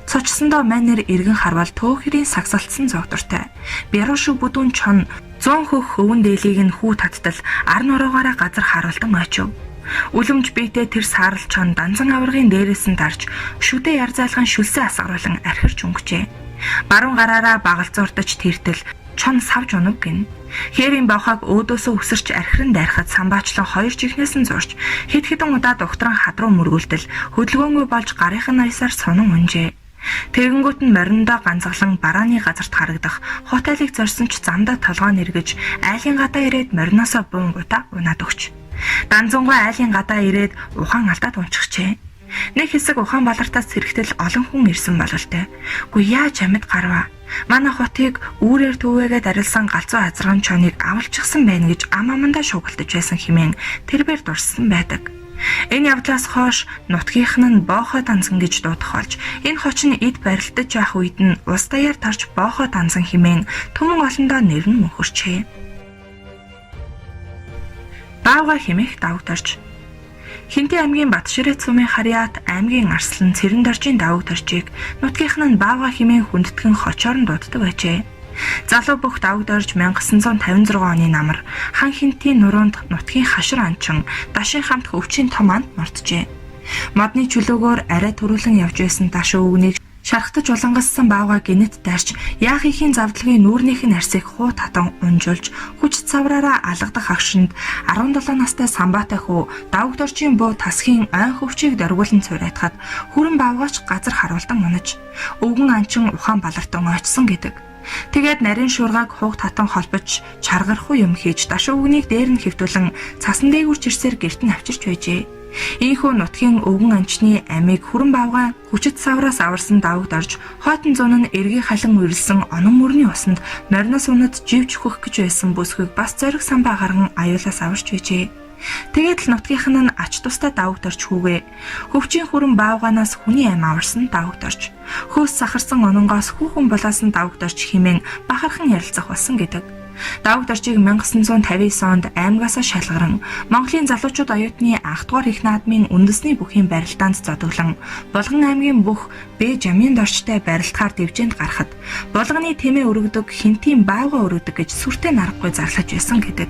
Цочсондоо манер эргэн харвал төөхрийн сагсалтсан зогдортой. Бярууш бүдүүн чон 100 хөх өвөн дээлийг нь хүү таттал ар нуруугаараа газар харуулдан очив. Үлэмж биетээ тэр сааралчаан данзан аваргын дээрээс нь дарж шүдэ яр зайлган шүлсээ асгаруулan архирч өнгөчээ. Баруун гараараа багалзуурдаж тэртэл чон савж унав гин. Хээрийн бавхаг өөдөөсөө үсэрч архиран дайрахад самбаачлан хоёр чихнээс нь зурж хэд хэдэн удаа докторын хад руу мөргүүлтэл хөдөлгөөнгүй болж гарынхан аясаар сонон унжээ. Тэгэнгүүт нь мориндоо ганцглан барааны газарт харагдах хотелыг зорьсон ч замдаа толгоо нэргэж айлын гадаа ирээд мориноосоо буун гутаа унаад өгч. Данзангуй айлын гадаа ирээд ухаан алдаад унчихжээ. Нэг хэсэг ухаан балартаас зэрэгтэл олон хүн ирсэн бололтой. Гү яаж амьд гарваа? Манай хотыг үүрээр төвөөгээд арилсан галзуу азарган чоныг авалчихсан байна гэж ам амандаа шуугалтаж байсан хэмээн тэрбээр дурсан байдаг. Энэ явдлаас хойш нутгийнх нь боохоо данзан гэж дуудах болж энэ хоч нь эд барилдаж явах үед нь ус даяар тарж боохоо данзан хэмээн түмэн олондоо нэр нь мөнхөрчээ. Баавга хэмээх давагтарч Хинти аймгийн Батширээ цумын Харьяат аймгийн Арслан Цэрэндоржийн давагтарчийг нутгийнх нь Баавга хэмээн хүндэтгэн хочоор нь дууддаг байжээ. Залуу бүх давагтарч 1956 оны намар хан Хинтийн нуруунд нутгийн хашир анчин дашин хамт хөвчийн том анд морджээ. Модны чөлөөгөөр арай төрүүлэн явж байсан дашин өвгнийг шархтаж улангассан Баавга гинэт дайрч яах ихийн завдлагын нүүрнийх нь арсыг хуу татан унжуулж хүч цавраараа алгадах агшинд 17 настай самбаатай хүү давагтарчийн буу тасхийн ой хөвчийг дөргүүлэн цурайтахад хүрэн Баавгач газар харуулдан унаж өвгөн анчин ухаан балартан очсон гэдэг. Тэгээд нарийн шуургааг хуг татан холбож чаргархуу юм хийж дашин өвгнийг дээр нь хэвтүүлэн цасан дээгүүрч ирсээр гэрт нь авчирч байжээ. Ийхүү нутгийн өвгөн анчны амийг хүрэн Баавга хүчит савраас аварсан давагдарж хойтон зун нь эргийг халан үрэлсэн онон мөрний усанд мориноос унад живж хөх гэж байсан бүсгийг бас зориг самбаа гарган аюулаас аварч байжээ. Тэгээд л нутгийнх нь ач тустай давагдарч хүүгээ. Хөвчийн хүрэн Баавганаас хүний ам аварсан давагдарч хөөс сахарсан ононгоос хүүхэн болоосон давагдарч хэмээн бахархан ярилцах болсон гэдэг. Давагдарчийг 1959 онд аймагаас шалгаран Монголын залуучууд оюутны анх дугаар их наадмын үндэсний бүхийн барилдаанд зодоглон Булган аймгийн бүх Б жамын дорчтой барилдахаар дэвжээнд гарахад булганы тэмээ өргөдөг Хинтийн Баавга өргөдөг гэж сүртэй нарахгүй зарлаж байсан гэдэг.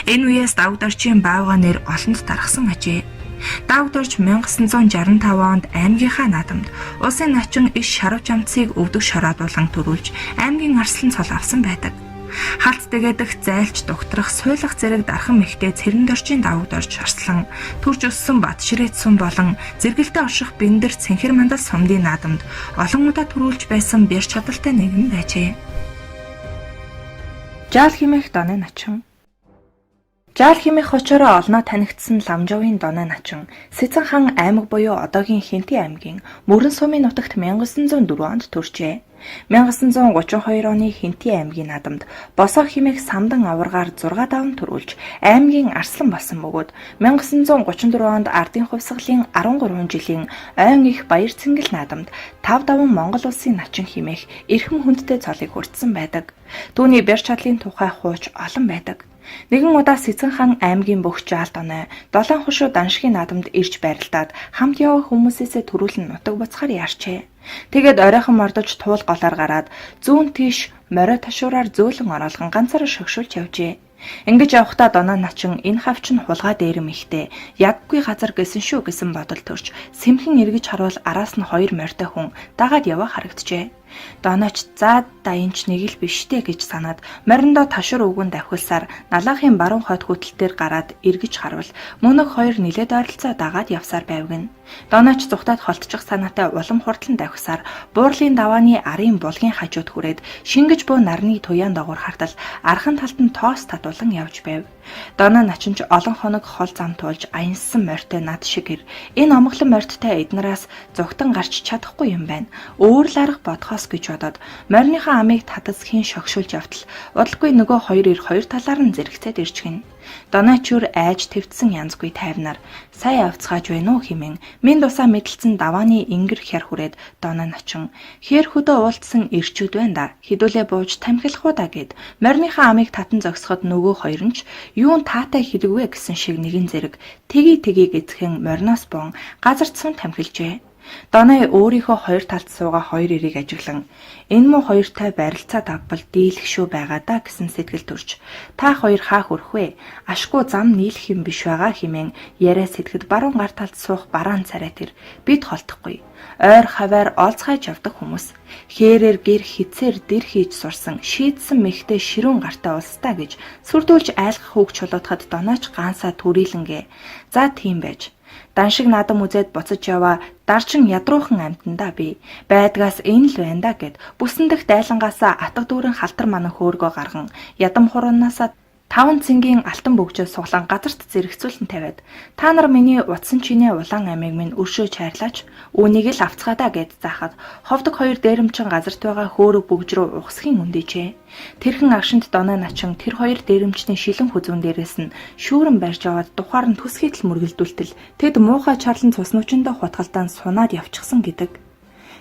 Энэ үеэс давагдарчийн Баавга нэр олонд тархсан ажээ. Давагдарч 1965 онд аймгийнхаа наадамд улсын начин иш шарав жамцыг өвдөг шороодуулан төрүүлж аймгийн арслан цол авсан байдаг. Халт дэгэдэх зайлч докторох суйлах зэрэг дархан мэгтэй Цэрэндоржийн давагдарч арслан төрж өссөн Батширээ цум болон зэрэгэлдээ орших Бэндэр Цэнхэр мандал сумдын наадамд олон удаа төрүүлж байсан бэр чадалтай нэгэн байжээ. Жаал хэмээх Донын начин. Жаал хэмээх хочороо олноо танигдсан Ламжовын Донын начин Сэцэн хан аймаг буюу одоогийн Хинти аймгийн Мөрөн сумын нутагт 1904 онд төржээ. 1932 оны Хинти аймгийн наадамд Босоо хэмээх самдан аваргаар 6 даван төрүүлж аймгийн арслан болсон бөгөөд 1934 онд ардын хувьсгалын 13 жилийн ойн их баяр цэнгэл наадамд 5 даван Монгол улсын начин хэмээх эрхэм хүндтэй цолыг хүртсэн байдаг. Түүний бэр чадлын тухай хууч олон байдаг. Нэгэн удаа Сэцэн хан аймгийн бүх жаал доной 7 хошуу даншгийн наадамд ирж барилдаад хамт явах хүмүүсээсээ төрүүлэн нутаг буцахаар яарчээ. Тэгээд оройхон мордож туул голоор гараад зүүн тийш морио ташуураар зөөлөн ороолгон ганцаараа шогшуулж явжээ. Ингэж явхдаа Доноо начин энэ хавч нь хулгай дээрэм ихтэй яггүй газар гэсэн шүү гэсэн бодол төрж сэмхэн эргэж харуул араас нь 2 морьтой хүн дагаад яваа харагджээ. Донооч заа даянч нэг л биштэй гэж санаад мориндоо ташуур өвгөн давхилсаар налаахын баруун хойд хөтөлтөөр гараад эргэж харуул мөнөг 2 нилээд ойролцоо дагаад явсаар байвгэн. Донооч зүхтаад холтчих санаатай улам хурдлан давхисаар буурлын давааны арын булгийн хажууд хүрээд шингэж буй нарны туяан дагуур хартал архан талд нь тоос татуулан явж байв. Доноо начин ч олон хоног хол зам туулж аянссан морьтой над шиг ир. Энэ омглон морьттой эднараас зүгтэн гарч чадахгүй юм байна. Өөр л арга бодхоос гэж бодоод морьныхаа амийг татасхийн шогшуулж явтал удалгүй нөгөө хоёр ир хоёр талаар нь зэрэгцээд ирчихнэ. Доноочур айж твцсэн янзгүй тайвнаар сая авцгааж байна уу хэмээн минь дусаа мэдлцэн давааны ингэр хэр хүрээд Доноо начин хэр хөдөө уулдсан ирчүүд байна да хідүүлээ бууж тамхилах уу да гэд морьныхаа амыг татан зогсоход нөгөө хоёр нь ч юун таатай хэрэгвэ гэсэн шиг нэгэн зэрэг тгий гэцхэн морьноос бон газарцсан тамхилжээ. Доной өөрийнхөө хоёр талд суугаа хоёр эрийг ажиглан энэ муу хоёртай барилцаа тавбал дийлэх шүү байгаа даа гэсэн сэтгэл төрж та хоёр хаа хүрэх вэ? Ашгүй зам нийлэх юм биш байгаа хэмээн яриа сэтгэд баруун гар талд суух бараан царай тэр бид холдохгүй. Ойр хаваар олцгайж явдаг хүмүүс хээрээр гэр хицээр дэр хийж сурсан шийдсэн мэхтэй ширүүн гартай улстай гэж сүрдүүлж айлгах үг чулуудахад донооч гаансаа түрүүлэнгээ. За тийм байж. Дан шиг наадам үзээд буцаж яваа дарчин ядруухан амтандаа би байдгаас энэ л байна да гэд бүсэндх дайлангаасаа атга дүүрэн халтар манан хөөргөө гарган ядам хуранаасаа 5 цэнгийн алтан бөгжөө суглан газарт зэрэгцүүлэн тавиад та нар миний утсан чинээ улаан амийг минь өршөө чайрлаач үүнийг л авцгаадаа гэд заахад ховдог хоёр дээрэмчин газарт байгаа хөөрөг бөгж рүү ухсхийн үндэжээ. Тэрхэн агшинд доноо начин тэр хоёр дээрэмчний шилэн хүзүүн дээрээс нь шүүрэн барьж аваад тухаар нь төсхийтэл мөргөлдүүлтэл тэд муухай чарлан цуснуучиндөө хутгалдаан сунаад явчихсан гэдэг.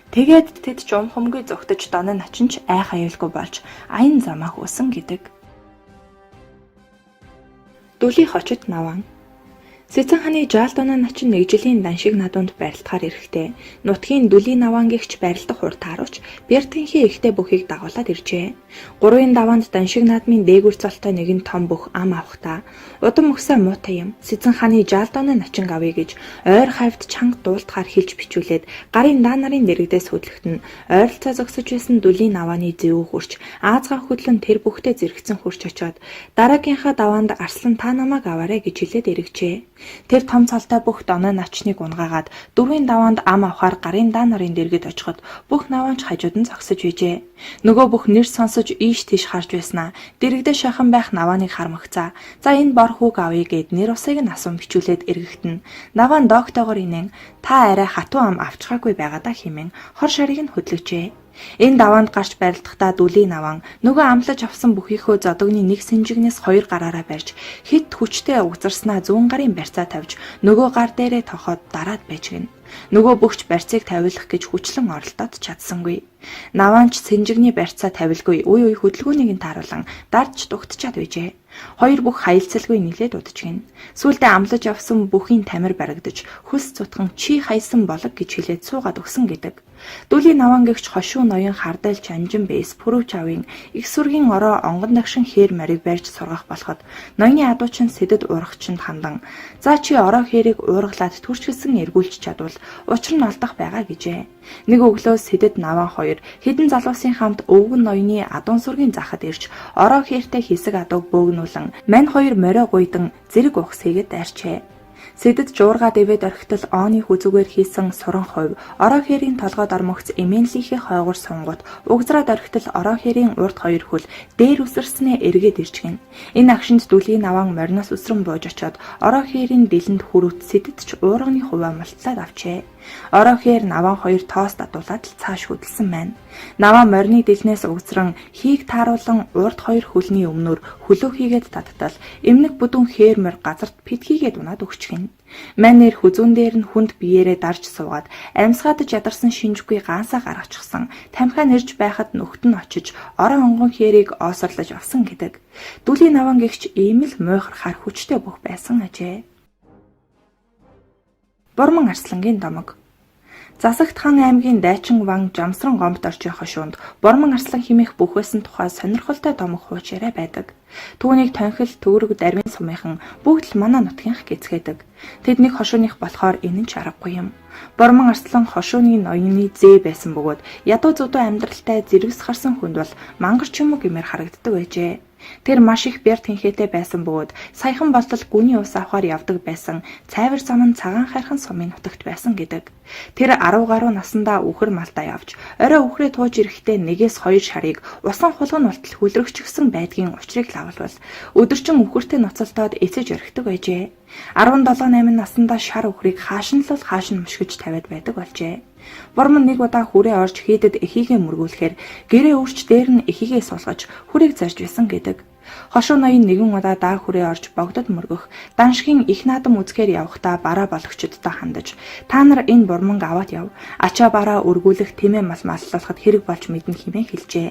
Тэгээд тэд ч умхамгүй зүгтэж доноо начинч айх аюулгүй болж аян замаа хөөсөн гэдэг. Дүлийн хочид наван. Сэцэн хааны жаал доноо начин нэг жилийн дан шиг надунд барилдахаар ирэхдээ нутгийн дүлийн навангэгч барилдах хурд тааруулж Бертинхээ ихтэй бүхийг дагуулад иржээ. 3-ын даваанд дан шиг наадмын дээгүр цолтой нэгэн том бүх ам авахта удам өгсөө муутай юм. Сэцэн хааны жаал доноо начин авъя гэж ойр хавьд чанга дуултахаар хэлж бичүүлээд гарын даа нарын дэрэгдээс хөдлөхтөн ойролцоо зогсож байсан дүлийн навааны зэвүү хурч аазгаа хөдлөн тэр бүхтэй зэрэгцэн хурч очоод дараагийнхаа даваанд арслан та намайг аваарэ гэж хэлээд эргэжээ. Тэр том цолтой бүх доноо начныг унгаагаад 4-ийн даваанд ам авахаар гарын даа нарын дэргэд очиход бүх наваанч хажууд нь зогсож байжээ. Нөгөө бүх нэр сонсож ийш тийш харж байснаа дэрэгдээ шахан байх навааныг хармагцаа. За энэ бор хүүг авъя гэд нэр усыг нь асуун бичүүлээд эргэхтэн наваан доктогоор инэн та арай хатуу ам авчгаагүй байгаадаа хэмээн хор шарыг нь хөдлөжээ. Энэ даваанд гарч барилдахдаа дүлийн наван нөгөө амлаж авсан бүхийхөө зодогны нэг сэнжигнээс 2 гараараа барьж хит хүчтэй угзарснаа 100 гарын барьцаа тавьж нөгөө гар дээрээ тохоод дараад байж гин. Нөгөө бүгч барьцыг тавиулах гэж хүчлэн оролдоод чадсангүй. Наваанч сэнжигний барьцаа тавилгүй үе үе хөдөлгөөнийг нь тааруулан дардж дугтчаад байжээ. Хоёр бүх хаялцалгүй нилээд удаж гин. Сүүлдээ амлаж авсан бүхийн тамир барагдаж хөс цутхан чи хайсан болог гэж хэлээд суугаад өгсөн гэдэг. Дүлийн навангэгч хошуу ноён хардал чанжин бэс пүрүүч авын их сүргийн ороо онгон дагшин хээр марийг барьж сургах болоход ноёны адуучин сэдэд урагчинд хандан за чи ороо хэрийг уургалаад түрчгэлсэн эргүүлж чадвал учир нь алдах байгаа гэжээ. Нэг өглөө сэдэд наван хоёр хэдэн залуусын хамт өвгөн ноёны адуун сүргийн захад ирж ороо хэртэй хэсэг адууг бөөгнүүлэн мань хоёр морио гуйдан зэрэг ухс хийгээд дайрчээ. Сэдэд жуургаа дэвэд орхитолооны хүзүүгээр хийсэн суран хувь ороо хэрийн толгойд ормогц эмэнлийнхээ хойгоор сунгууд угзраад орхитол ороо хэрийн урд хоёр хөл дээр үсэрснээ эргээд ирж гин. Энэ агшинд дүлийн наван мориноос үсрэн бууж очоод ороо хэрийн дэлэнд хүрүүт сэдэд ч уурганы хуваа малтаад авчээ. Ороо хээр наван хоёр тоос дадуулаад л цааш хөдөлсөн байна. Наваа морины дэлнээс угзран хийг тааруулан урд хоёр хөлний өмнөр хөлөө хийгээд таттал эмнэг бүдүүн хээр мор газарт питхийгээд унаад өгч гин. Манер хүзүүн дээр нь хүнд биеэрээ дарж суугаад амьсгаадж ядарсан шинжгүй гаансаа гаргачихсан. Тамхиа нэрж байхад нөхд нь очиж ороо онгон хэрийг оосорлож авсан гэдэг. Дүлийн навангэгч ийм л мойхор хар хүчтэй бүх байсан ажээ. Бормон Арслангийн домог. Засагт хаан аймгийн Дайчин ван Жамсран гомбт орчих хошуунд Бормон Арслан химэх бүх байсан тухай сонирхолтой домог хууч яриа байдаг. Түүнийг тонхил төгрөг дарвин сумынхан бүгд л манай нутгийнх гэцгээдэг. Тэднийг хошууных болохоор энэ ч аргагүй юм. Бормон Арслан хошууны ноёны зээ байсан бөгөөд ядуу зүдүү амьдралтай зэрвс харсан хүнд бол мангар ч юм уу гэмээр харагддаг байжээ. Тэр маш их бэр тэнхээтэй байсан бөгөөд саяхан болтол гүний ус авахар явдаг байсан цайвар зам нь цагаан хайрхан сумын нутагт байсан гэдэг. Тэр 10 гаруй насандаа үхэр малтаа явж орой үхрээ тууж ирэхдээ нэгээс 2 шарыг усан хулган болтол хүлрэгчгсэн байдгийн учрыг лавлвал өдөржин үхэртэй ноцолдоод эцэж орхидог байжээ. 17-8 насандаа шар үхрийг хаашин мушгиж тавиад байдаг болжээ. Бормон нэг удаа хүрээ орж хийдэд эхийгээ мөргүүлэхээр гэрээ үрч дээр нь эхийгээ суулгаж хүрийг зарж байсан гэдэг. Хошуу ноён нэгэн удаа даа хүрээ орж богдод мөргөх даншгийн их наадам үзгээр явхдаа бараа болгочдтой хандаж та нар энэ бормонг аваад яв. Ачаа бараа өргүүлэх тэмээ мал маллуулахад хэрэг болж мэднэ хэмээн хэлжээ.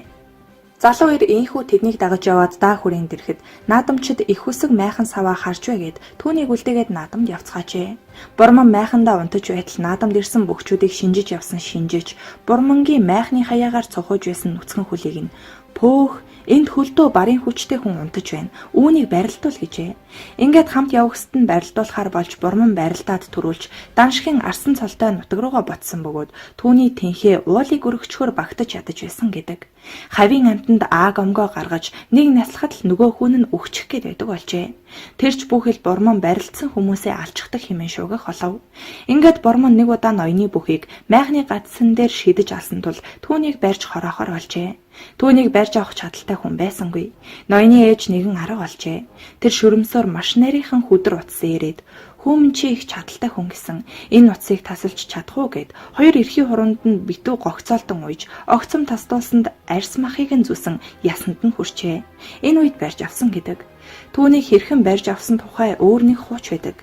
Залуу эр ийхүү тэднийг дагаж яваад даа хүрээнд ирэхэд наадамчид их үсэг майхан саваа харж байгээд түүнийг үлдээгээд наадамд явцгаажээ. Бурман майхандаа унтаж байтал наадамд ирсэн бөхчүүдийг шинжиж явсан шинжиж, бурмангийн майхны хаяагаар цохож байсан нүцгэн хөлийг нь "Пөөх, энд хөлдөө барын хүчтэй хүн унтаж байна. Үүнийг барилдуул" гэжээ. Ингээд хамт явагсад нь барилдуулахаар болж бурман барилдаад төрүүлж, даншигын арсан цолтой нутаг руугаа ботсон бөгөөд түүний тэнхээ уулыг өргөчхөр багтаж ядаж байсан гэдэг. Хавийн амтанд ааг омгоо гаргаж нэг наслахад л нөгөө хүн нь өгчих гээд байдаг болжээ. Тэрч бүхэл бурман барилдсан хүмүүсээ алчдаг хэмээн шуугах олов. Ингээд бурман нэг удаа ноёны бүхийг майхны гадсан дээр шидэж алсан тул түүнийг барьж хороохоор болжээ. Түүнийг барьж авах чадaltaй хүн байсангүй. Ноёны ээж нэгэн арга олжээ. Тэр шүрмсөөр маш нарийнхан хүдэр утсан ирээд "Хүм чи их чадaltaй хүн гэсэн. Энэ утсыг тасалж чадах уу" гэд хоёр эрхийн хуруунд нь битүү гогцоолдон ууж, огцом тасдуулсанд арьс махыг нь зүсэн ясанд нь хүрчээ. Энэ үед барьж авсан гэдэг. Түүнийг хэрхэн барьж авсан тухай өөр нэг хууч байдаг.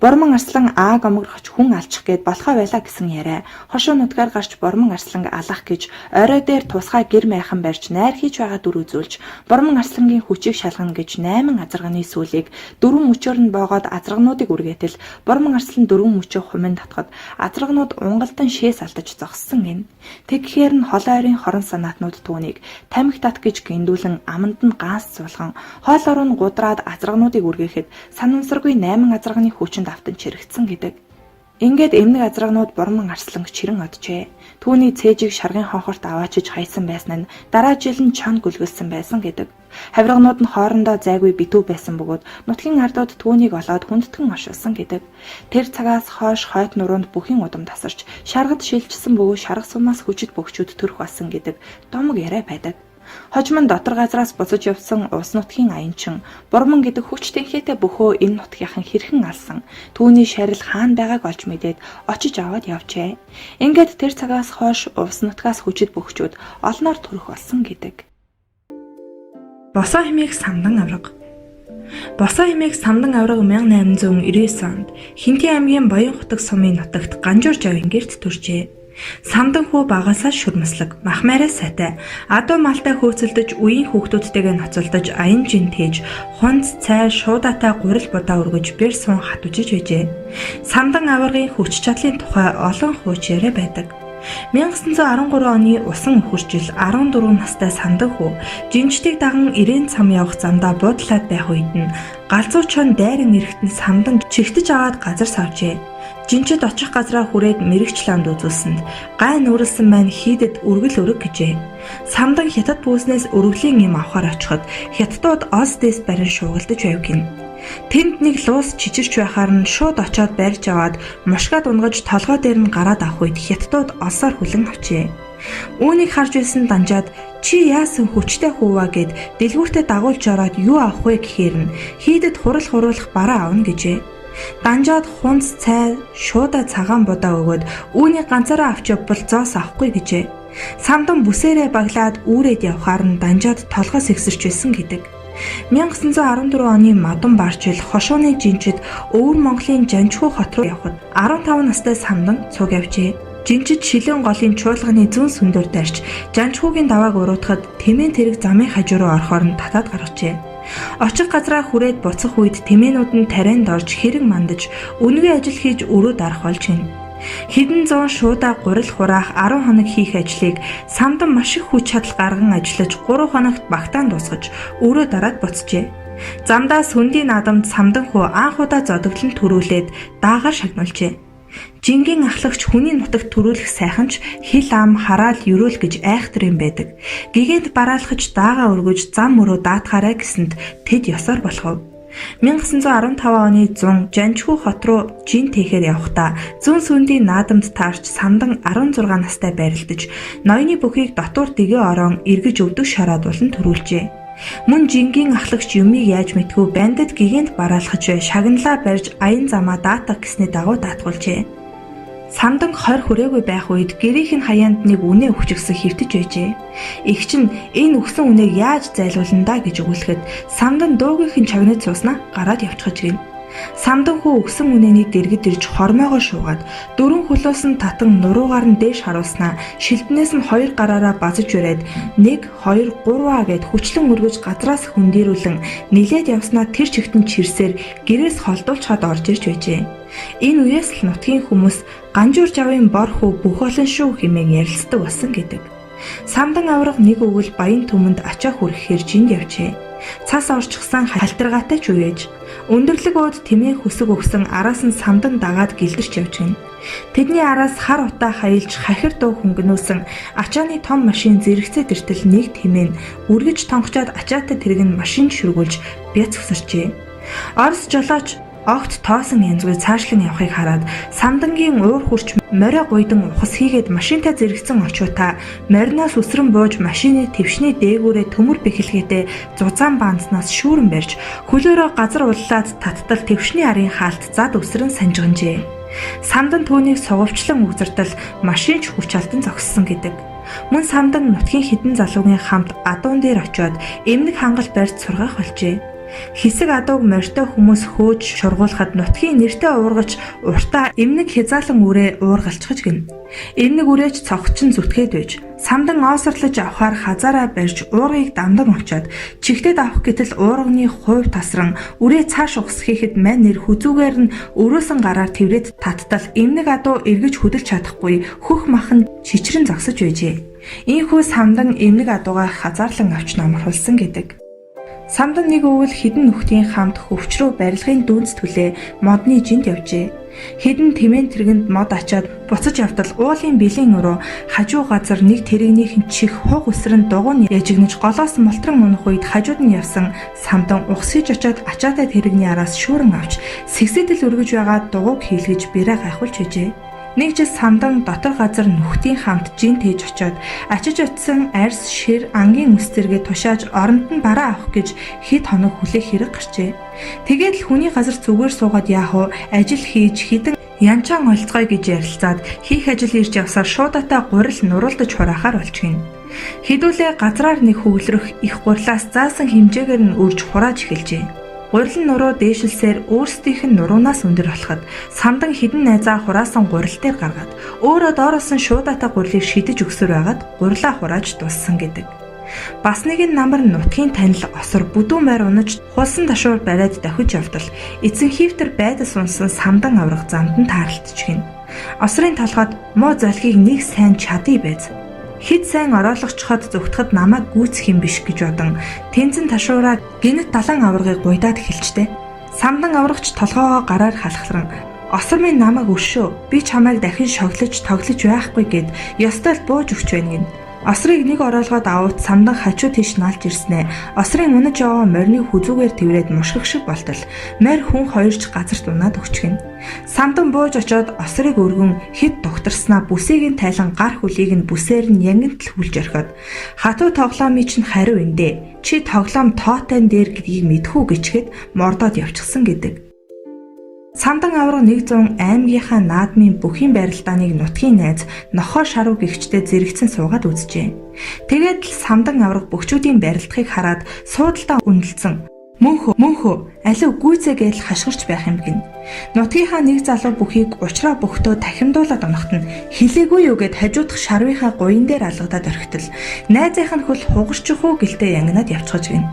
Бурман арслан ааг омгорхож хүн алчих гээд болохоо байлаа гэсэн яриа. Хошуу нутгаар гарч бурман арсланг алах гэж орой дээр тусгай гэр майхан барьж найр хийж байгаа дүр үзүүлж, бурман арслангийн хүчийг шалгана гэж 8 азарганы сүлийг 4 мөчөөр нь боогоод азаргануудыг үргээтэл бурман арслан 4 мөчөө хумын татхад азарганууд унгалдан шээс алдаж зогссон гин. Тэгэхэр нь холоо ойрын хорон санаатнууд түүнийг тамхи тат гэж гиндүүлэн аманд нь ганс суулган, хоол орон гудраад азаргануудыг үргээхэд санамсаргүй 8 азарганы хүчинд автан чирэгдсэн гэдэг. Ингээд эмнэг азарганууд бурман арсланг чирэн оджээ. Түүний цээжийг шаргын хонхорт аваачиж хайсан байсан нь дараа жил нь чон гүлгэлсэн байсан гэдэг. Хавирганууд нь хоорондоо зайгүй битүү байсан бөгөөд нутгийн ардууд түүнийг олоод хүндэтгэн ошилсан гэдэг. Тэр цагаас хойш хойд нуруунд бүхийн удам тасарч шаргад шилжсэн бөгөөд шарга сумаас хүчит бөхчүүд төрөх болсон гэдэг домог яриа байдаг. Хожим нь дотор газраас буцаж явсан улс нутгийн аянчин бурман гэдэг хүч тэнхээтэй бөхөө энэ нутгийнхан хэрхэн алсан. Түүний шарил хаана байгааг олж мэдээд очиж аваад явжээ. Ингээд тэр цагаас хойш улс нутгаас хүчит бөхчүүд олноор төрөх болсон гэдэг. Босоо хэмээх самдан авраг. Босоо хэмээх самдан авраг 1899 онд Хинтээ аймгийн Боён хотог сумын нутагт Ганжуур жавын гэрт төржээ. Самдан хүү багасаа шүрмслэг, махмаараа сайтай, адуу малтай хөөцөлдөж, үеийн хүүхдүүдтэйгээ ноцолдож, аян жин тээж, хунц, цай, шуудатай гурил будаа өргөж, бэр сун хатужиж байжээ. Самдан аваргын хүч чадлын тухай олон хууч яриа байдаг. 1913 оны усан өхөржил 14 настай самдан хүү жинчдийг даган ирээн цам явах замдаа буудлаад байх үед нь галзуучон дайран эрэхтэн самдан чигтэж аваад газар савжээ. Жинчид очих газраа хүрээд мэрэгчланд үзүүлсэнд гай нүрэлсэн маань хийдэд үргэл өрөг гэжээ. Самдан хятад бүүснээс өргөлийн юм авахар очиход хятадууд Оз дэс барин шуугилдаж байв гин. Тэнд нэг луус чичирч байхаар нь шууд очоод барьж аваад мушгаад унгаж толгой дээр нь гараад авах үед хятадууд олсоор хүлэн авчээ. Үүнийг харж байсан Данжаад "Чи яасан хүчтэй хуува" гэд дэлгүүртээ дагуулж ороод юу авах вэ гэхээр нь хийдэд хурал хуруулах бараа авна гэжээ. Данжаад хунц, цай, шуудаа цагаан будаа өгөөд үүнийг ганцаараа авч явбал зоос авахгүй гэжээ. Самдан бүсээрээ баглаад үүрээд явхаар нь Данжаад толгоос ихсэрч байсан гэдэг. 1914 оны Мадун барчил хошууны жинчид Өвөр Монголын Жанчхүү хот руу явхад 15 настай самдан цуг явжээ. Жинчид шилэн голын чуулганы зүүн сүндээр дарж Жанчхүүгийн давааг уруутахад тэмээн тэрэг замын хажуу руу орохоор нь татаад гаргажээ. Очих газраа хүрээд буцах үед тэмээнүүд нь тарианд орж хэрэг мандаж үнэгүй ажил хийж өрөө дарах болж гин. Хэдэн зуун шуудаа гурил хураах 10 хоног хийх ажлыг самдан маш их хүч чадал гарган ажиллаж 3 хоногт багтаан дуусгаж өрөө дараад буцжээ. Замдаа сүндийн наадамд самдан хүү анх удаа зодоглон төрүүлээд даагаар шагнуулжээ. Жингийн ахлагч хүний нутагт төрүүлэх сайхан ч хил ам хараал ерөөл гэж айхтар юм байдаг. Гигэнд бараалхаж даага өргөж зам мөрөө даатгаарай гэсэнд тэд ёсоор болохов. 1915 оны 100 Жанчхүү хот руу жин тэхээр явхдаа зүүн сүндийн наадамд таарч самдан 16 настай байралдаж ноёны бүхийг дотуур дэгээ орон эргэж өвдөг шараад болон төрүүлжээ. Мөн жингийн ахлагч юмыг яаж мэдгүй бандад гигэнд бараалхаж шагналаа барьж аян замаа даатах гэсний дагуу даатгуулжээ. Самдан 20 хүрээгүй байх үед гэрийнх нь хаяанд нэг үнэ өгчгсөн хөвтөж байжээ. Игч нь энэ өгсөн үнэийг яаж зайлуулна да гэж өгүүлэхэд самдан дуугийнх нь чагнаж сууснаа гараад явчихж гин. Самдан хүү өгсөн үнэнийг дэргэд ирж хормоогоо шуугаад дөрвөн хөлөөс нь татан нуруугаар нь дээш харуулснаа шилднээс нь 2 гараараа базаж өрөөд 1 2 3 гэд хүчлэн өргөж газраас хөндийрүүлэн нилээд явснаа тэр чигтэн чирсээр гэрээс холдуулчаад орж ирж байжээ. Энэ үеэс л нутгийн хүмүүс Ганжуурж авын бор хүү бүх олон шүү хэмээн ярилцдаг болсон гэдэг. Самдан авраг нэг өгөл баян түмэнд ачаа хүргэхээр жинд явжээ. Цас орчихсан халтаргаатай ч үеэж өндөрлөг ууд тэмээ хүсэг өгсөн араас нь самдан дагаад гэлдэрч явж гин. Тэдний араас хар утаа хаялж хахир дуу хөнгөнөөсөн ачааны том машин зэрэгцээ тэртэл нэг тэмээ нь үргэж тонгочоод ачаатай тэрэг нь машин шүргүүлж бяц өсөрчээ. Орос жолооч огт тоосон янзгүй цаашлан явахыг хараад самдангийн уур хурч морио гуйдан ухас хийгээд машинтай зэрэгцэн очиутаа мориноос үсрэн бууж машины твшний дээгүүрээ төмөр бэхэлгээдээ зузаан баанзнаас шүүрэн барьж хөлөөрөө газар уллаад таттал твшний арын хаалт зад үсрэн санжганжээ. Самдан түүнийг сугавчлан үзэртэл машин ч хүч алдан зогссон гэдэг. Мөн самдан нутгийн хідэн залуугийн хамт адуун дээр очиод эмнэг хангал барьж сургах болжээ. Хэсэг адууг морьтой хүмүүс хөөж шургуулхад нутгийн нэртэй уургач уртаа эмнэг хязаалан үрээ уургалчихж гин. Эмнэг үрээч цогчин зүтгээд байж самдан оосрлож авахаар хазаараа барьж уургийг дамдан очоод чихтэд авах гэтэл уурганы хувь тасран үрээ цааш ухсхийхэд мань нэр хүзүүгээр нь өрөөсөн гараар тэврээд таттал эмнэг адуу эргэж хөдөлж чадахгүй хөх махан чичрэн зогсож байжээ. Ийхүү самдан эмнэг адуугаа хазаарлан авч номорхолсон гэдэг. Самдан нэг өвөл хідэн нүхтийн хамт хөвчрөө барилгын дүнц түлээ модны жинд явжээ. Хідэн тэмээн тэргэнд мод ачаад буцаж явтал уулын бэлэн өрөө хажуу газар нэг тэрэгнийхэн чих хуг өсрөн дугуун яжигнэж голоос мултран унах үед хажууд нь явсан самдан ухсхийж очоод ачаатай тэрэгний араас шүүрэн авч сэгсэдэл өргөж байгаа дугуйг хийлгэж бэрэ гайхуулж ижээ. Нэг жил самдан дотор газар нүхтийн хамт жин тээж очоод ачиж утсан арьс шир ангийн үс зэрэгээ тушааж оронд нь бараа авах гэж хэд хоног хүлээх хэрэг гарчээ. Тэгээд л хүний газар зүгээр суугаад яах вэ? Ажил хийж хідэн янчаан олцгоё гэж ярилцаад хийх ажил ирж явсаар шуудатаа гурил нурулдаж хураахаар болчихно. Хэдүүлээ газраар нэг хөвлөрөх их гурлаас заасан хэмжээгээр нь үрж хурааж эхэлжээ. Гурилын нуруу дээшилсээр өөрсдийнх нь нуруунаас өндөр болоход самдан хідэн найзаа хураасан гурил дээр гаргаад өөрөө доороос нь шуудатаа гурилыг шидэж өгсөр байгаад гурилаа хурааж дууссан гэдэг. Бас нэгэн намар нутгийн танил осор бүдүүн байр унаж хулсан ташуур бариад давхиж явдал эцэн хивтер байдас унсан самдан аврах замд нь таарлтчихгэн. Осрын талхад муу золгийг нэг сайн чадъя байз. Хэд сайн ороолгочход зүгтхэд намайг гүйцэх юм биш гэж бодон тэнцэн ташуураа гинэт далан аврагыг гуйдаад эхэлжтэй. Самдан аврагч толгоогоо гараар халахлан "Осор минь намайг өшөө. Би чамайг дахин шоглож тоглож байхгүй" гэд ёстой л бууж өгч байна гин. Осрыг нэг ороолгоод аваад самдан хажуу тийш наалж ирснэ. Осрын унаж яваа морины хүзүүгээр тэврээд мушгах шиг болтол морь хүн хоёрч газарт унаад өгчгэн. Самдан бууж очоод осрыг өргөн хэд дугтарснаа бүсийг нь тайлан гар хөлийг нь бүсээр нь янгинт л хүлж орхиод "Хатуу тоглоомын чинь хариу эндэ. Чи тоглоом тоотайн дээр гэдгийг мэдхүү" гэчгээд мордоод явчихсан гэдэг. Самдан авраг 100 аймгийнхаа наадмын бүхийн барилдааныг нутгийн найз нохоо шаруу гэгчтэй зэрэгцэн суугаад үзжээ. Тэгээд л самдан авраг бөхчүүдийн барилдахыг хараад суудалтаа үнэлсэн. Мөнхөө алив гүйцээ гээл хашгирч байх юм гин. Нутгийнхаа нэг залуу бүхийг учраа бөхтөө тахимдуулаад онохт нь "Хилээгүй юу" гэд хажуудах шарвынхаа гуйн дээр алгадаад орхитол найзынх нь хөл хугарчих уу гэлтэй янгнаад явчихж гин.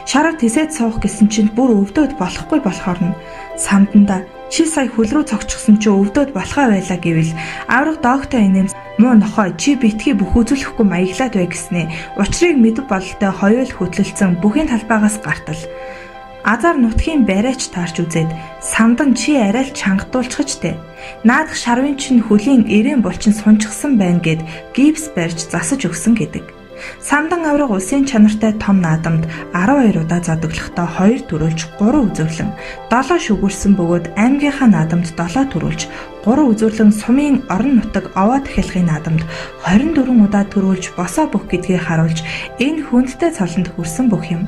Шарав тэсэд суух гэсэн чинь бүр өвдөөд болохгүй болохоор нь самданда "Чи сая хөл рүү цогчихсон чи өвдөөд болохоо байлаа" гэвэл авраг доогтой инээмс "Муу нохой чи битгий бүх үзүүлэхгүй маяглаад бай" гэснээ учрыг мэдв бололтой хоёул хөтлөлцөн бүхийн талбайгаас гартал азар нутгийн барайч таарч үзээд "Самдан чи арай л чангатуулчихж тэ. Наадах шарвын чинь хөлийн эрээн булчин сунчихсан байна" гэд гипс барьж засаж өгсөн гэдэг. Самдан авраг улсын чанартай том наадамд 12 удаа задоглохдоо 2 төрүүлж 3 үзүүлэн 7 шүгүрсэн бөгөөд аймгийнхаа наадамд 7 төрүүлж 3 үзүүлэн сумын орон нутаг овоо дахиалгын наадамд 24 удаа төрүүлж босоо бүх гэдгийг харуулж энэ хүндтэй цолонд хүрсэн бүх юм.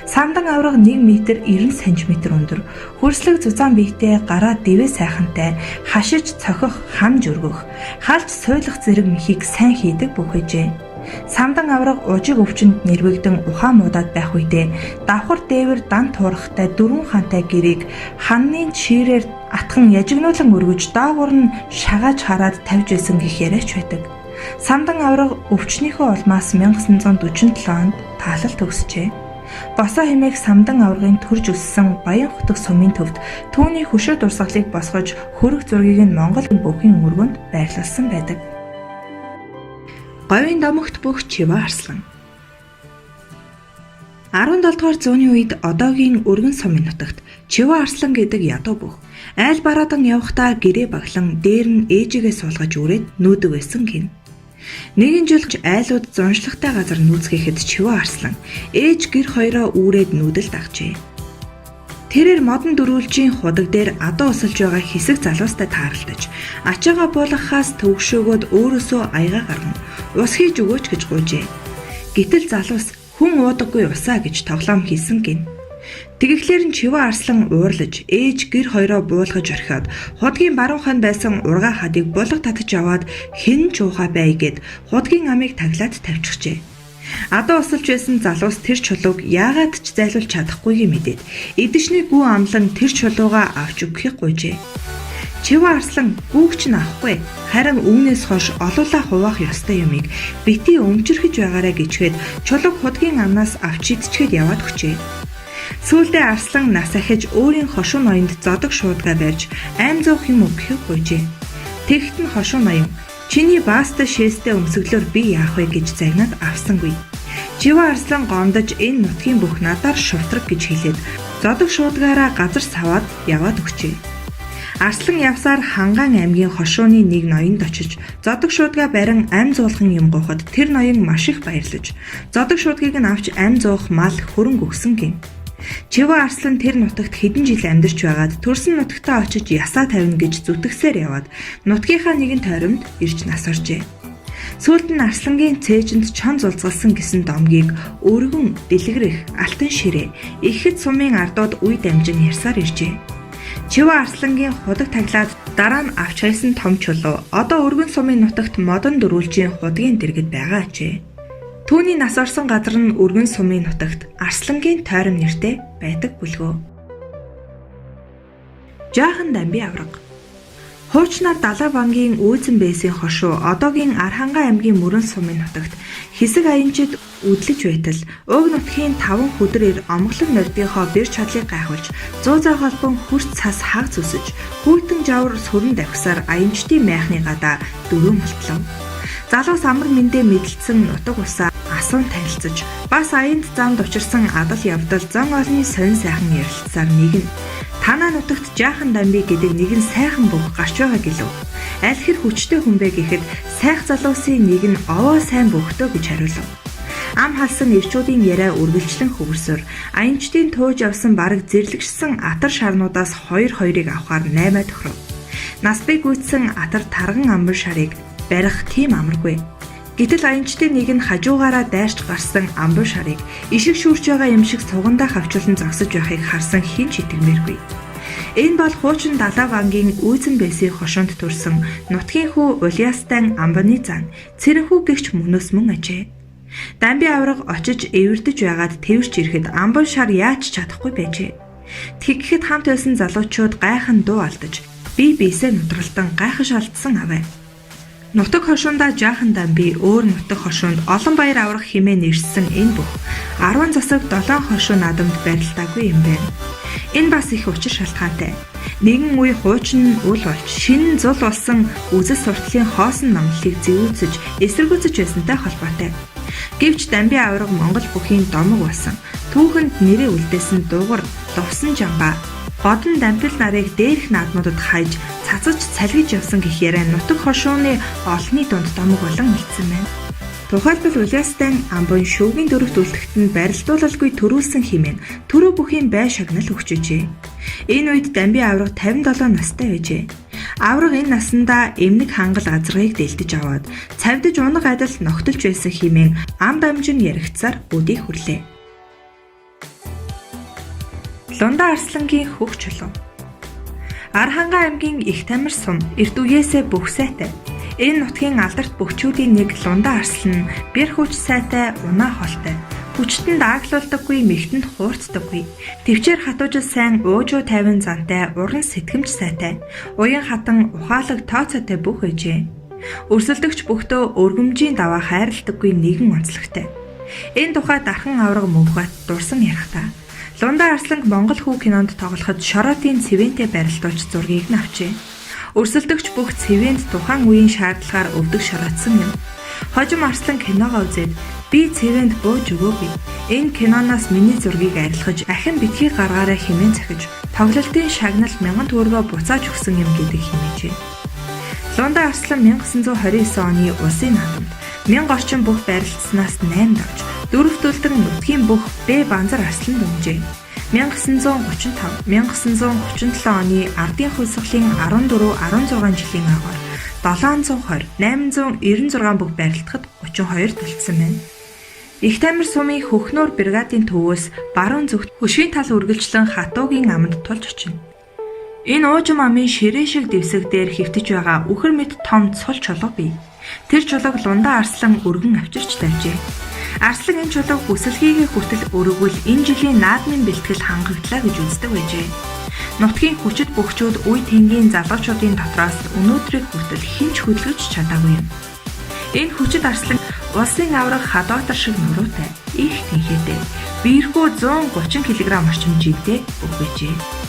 Самдан авраг 1 м 90 см өндөр, хөрслөг зузаан биетэй, гараа дэвээ сайхантай, хашиж цохих, хамж өргөх, халж сойлох зэрэг мэхийг сайн хийдэг бүх хэжээ. Самдан авраг ужиг өвчнөд нэрвэгдэн ухаан муудаад байх үедээ давхар дээвэр дан туурахтай 4 хантай гэрийг ханны ширээр атхан яжигнуулан өргөж доогуур нь шагааж хараад тавьж байсан гэх яриач байдаг. Самдан авраг өвчнийхөө улмаас 1947 онд таалал төгсжээ. Босоо хэмээх самдан аврагын төрж өссөн Баян хотог сумын төвд түүний хөшөө дурсгалыг босгож хөрөг зургийг нь Монгол бүхийн өргөнд байрлуулсан байдаг. Говийн домогт бүх Чива Арслан 17 дугаар зууны үед одоогийн өргөн сумын нутагт Чива Арслан гэдэг ядуу бүх айл бараадан явхдаа гэрээ баглан дээр нь ээжигээ суулгаж үрээд нүүдэг байсан гин. Нэгэн жил айлууд зуншлагтай газар нүүцгээхэд Чива Арслан ээж гэр хоёроо үүрээд нүүдэлд агчээ. Тэрээр модон дөрүүлжийн худаг дээр адуу усалж байгаа хэсэг залуустай тааралдаж ачаага буулгахаас төвөгшөөгөөд өөрөөсөө аяга гарган ус хийж өгөөч гэж гуйжээ. Гэтэл залуус хүн уудаггүй усаа гэж тоглоом хийсэн гин. Тэгэхлээр нь Чива Арслан уурлаж ээж гэр хоёроо буулгаж орхиод худгийн баруун хань байсан ургаа хадыг булга татаж аваад хэн чуухаа бай гэд худгийн амийг таглаад тавьчихжээ. Адуу усалж байсан залуус тэр чулууг яагаад ч зайлуулж чадахгүйг мэдээд эдэшний гүү амлан тэр чулуугаа авч өгөхийг гуйжээ. Чива Арслан гүүгч нь авахгүй харин үүнээс хойш олуулаа хуваах ёстой юмыг бити өмчөрхөж байгаарэ гэчгээд чулууг худгийн амнаас авч идчихэд яваад өгчээ. Сүүлдээ Арслан нас ахиж өөрийн хошуу ноёнд зодог шуудгаа барьж айн зоох юм өгөхийг гуйжээ. Тэгэхэд нь хошуу ноён чиний бааста шээстэй өмсөглөөр би яах вэ гэж загнаад авсангүй. Чива Арслан гомдож энэ нутгийн бүх надаар шувтраг гэж хэлээд зодог шуудгаараа газар саваад яваад өгчээ. Арслан явсаар Ханган аймгийн хошууны нэг ноёнд очиж зодог шуудгаа барин ам зуулган юм гоохот тэр ноён маш их баярлаж зодог шуудгийг нь авч ам зуух мал хөрөнгө өгсөн гин. Чива Арслан тэр нутагт хэдэн жил амьдарч байгаад төрсөн нутагтаа очиж ясаа тавина гэж зүтгэсээр яваад нутгийнхаа нэгэн тойромд ирж нас оржээ. Сүүлд нь Арслангийн цээжинд чон зулцгалсан гэсэн домгийг өргөн дэлгэрэх алтан ширээ ихэд сумын ардууд үе дамжин ярьсаар иржээ. Чива Арслангийн худаг таглаад дараа нь авч хайсан том чулуу одоо өргөн сумын нутагт модон дөрүүлжийн худгийн дэргэд байгаа ажээ. Түүний нас орсон газар нь өргөн сумын нутагт Арслангийн тойрон нэртэй байдаг бүлгөө. Жаахан Дамби авраг. Хуучнаар Далай бангийн Үйзэн Бэйсийн хошуу одоогийн Архангай аймгийн Мөрөн сумын нутагт хэсэг аянчид үдлэж байтал уг нутгийн 5 хүдрээр омглон мордынхоо бэр чадлыг гайхуулж 100 заа холбон хурц цас хаг зүсэж хүйтэн жавар сүрэн давхсаар аянчдын майхны гадаа 4 мултлав. Залуус амар мэндэ мэдлэлсэн нутаг усаа асуун танилцаж бас аянд замд учирсан адал явдал зан олны сонин сайхан ярилцсаар нэгэн танаа нутагт Жаахан Дамби гэдэг нэгэн сайхан бүх гарч байгаа гэлөө. Аль хэр хүчтэй хүн бэ гэхэд сайх залуусын нэг нь овоо сайн бөхтөө гэж хариулав. Ам халсан ирчүүдийн яриа үргэлжлэн хөвөрсөөр аянчдын тууж явсан бараг зэрлэгшсэн атар шарнуудаас 2-2-ыг авахаар 8 тохиров. Насбыг гүйцсэн атар тарган амбар шарыг барих тийм амаргүй. Гэтэл аянчдын нэг нь хажуугаараа дайрч гарсан амбар шарыг ишиг шүүрч байгаа юм шиг сугандаа хавчуулан зогсож байхыг харсан хэн ч итгэмээргүй. Энэ бол хуучин Далай бангийн Үйзэн Бэйсийн хошуунд төрсэн нутгийн хүү Улиастан амбаны зан цэрэнхүү гэгч мөнөөс мөн ажээ. Дамби авраг очиж эвэрдэж байгаад тэрвэрч ирэхэд амбан шар яаж чадахгүй байжээ. Тэгэхэд хамт байсан залуучууд гайхан дуу алдаж бие биесээ нудралтан гайхаш алдсан аваа. Нутаг хошуундаа Жаахан Дамби өөр нутаг хошуунд олон баяр аврах хэмээн нэрссэн энэ бүх 10 засаг 7 хошуу наадамд барилдаагүй юм байна. Энэ бас их учир шалтгаантай. Нэгэн үе хуучин үл болж шинэн зул болсон үзэл сурталын хоосон номлолыг зэвүүцэж эсэргүүцэж байсантай холбоотой. Гэвч Дамби авраг Монгол бүхийн домог болсон. Түүхэнд нэрээ үлдээсэн дуугар лувсан жамба годон дампил нарыг дээрх наадмуудад хайж цацаж цалгиж явсан гэх яриа нутаг хошууны олонний дунд домог болон үлдсэн байна. Тухайлбал Улиастан амбан шүүгийн дөрөвт үлдэхт нь барилдуулалгүй төрүүлсэн хэмээн төрөө бүхийн бай шагнал өгчөжээ. Энэ үед Дамби авраг 57 настай байжээ. Авраг энэ наснда эмнэг хангал азаргыг дэлдэж аваад цавдиж унаг адил ногтолж байсан хэмээн ам дамжин яригдсаар өдий хүрлээ. Лунда Арслангийн хөх чулуу. Архангай аймгийн Их Тамир сум эрт үеэсээ бүх сайтай. Энэ нутгийн алдарт бөхчүүдийн нэг Лундан арслан нь бэр хүч сайтай, унаа хоолтой. Хүчтэнд ааглуулдаггүй, мэгтэнд хуурцдаггүй. Тэвчээр хатуужил сайн уужуу тайван зантай, уран сэтгэмж сайтай. Уян хатан ухаалаг тооцоотой бүх ээжээ. Өрсөлдөгч бүхдөө өргөмжийн даваа хайрладаггүй нэгэн онцлогтой. Энэ тухай дархан авраг мөвгөт дурсан ярихтаа. Лундан арсланг Монгол хүү кинонд тоглоход шороотын цэвэнтэй барилдуулж зургийг нь авчээ. Өрсөлдөгч бүх цэвэнд тухайн үеийн шаардлагаар өвдөг шороотсон юм. Хожим арслан киногоо үзээд би цэвэнд бууж өгөөгүй. Энэ киноноос миний зургийг арилгаж, ахин битгий гаргаараа хэмээн захиж, тоглолтын шагнал 1000 төгрөгөөр буцааж өгсөн юм гэдэг хэмээжээ. Лундан арслан 1929 оны улсын наадамд 1000 орчим бүх барилдсанаас 8 давж, дөрөвдөлдөн нутгийн бүх Б банзар арслан дүнжээ. 1935, 1937 оны ардын хөлсгөлийн 14-16 жилийн агаар 720, 896 бүх барилдахад 32 төлсөн байна. Их тамир сумын Хөхнөр бригадын төвөөс баруун зүгт хөшгийн тал үргэлжлэн Хатуугийн аманд тулж очино. Энэ уужим амын ширээ шиг дэвсэг дээр хэвтэж байгаа үхэр мэт том цул чулуу бий. Тэр чулууг Лундан арслан өргөн авчирч тавьжээ. Арслан энэ чулууг бүсэлхийгээ хүртэл өргөвөл энэ жилийн наадмын бэлтгэл хангаглалаа гэж үздэг байжээ. Нутгийн хүчит бөхчүүд үе тэнгийн залуучуудын дотроос өнөөдрийг хүртэл хинч хөдөлгөж чадаагүй юм. Энэ хүчит арслан улсын авраг хадоотар шиг нуруутай, их тэнхээтэй, биерхүү 130 кг орчим живтэй өгвэжээ.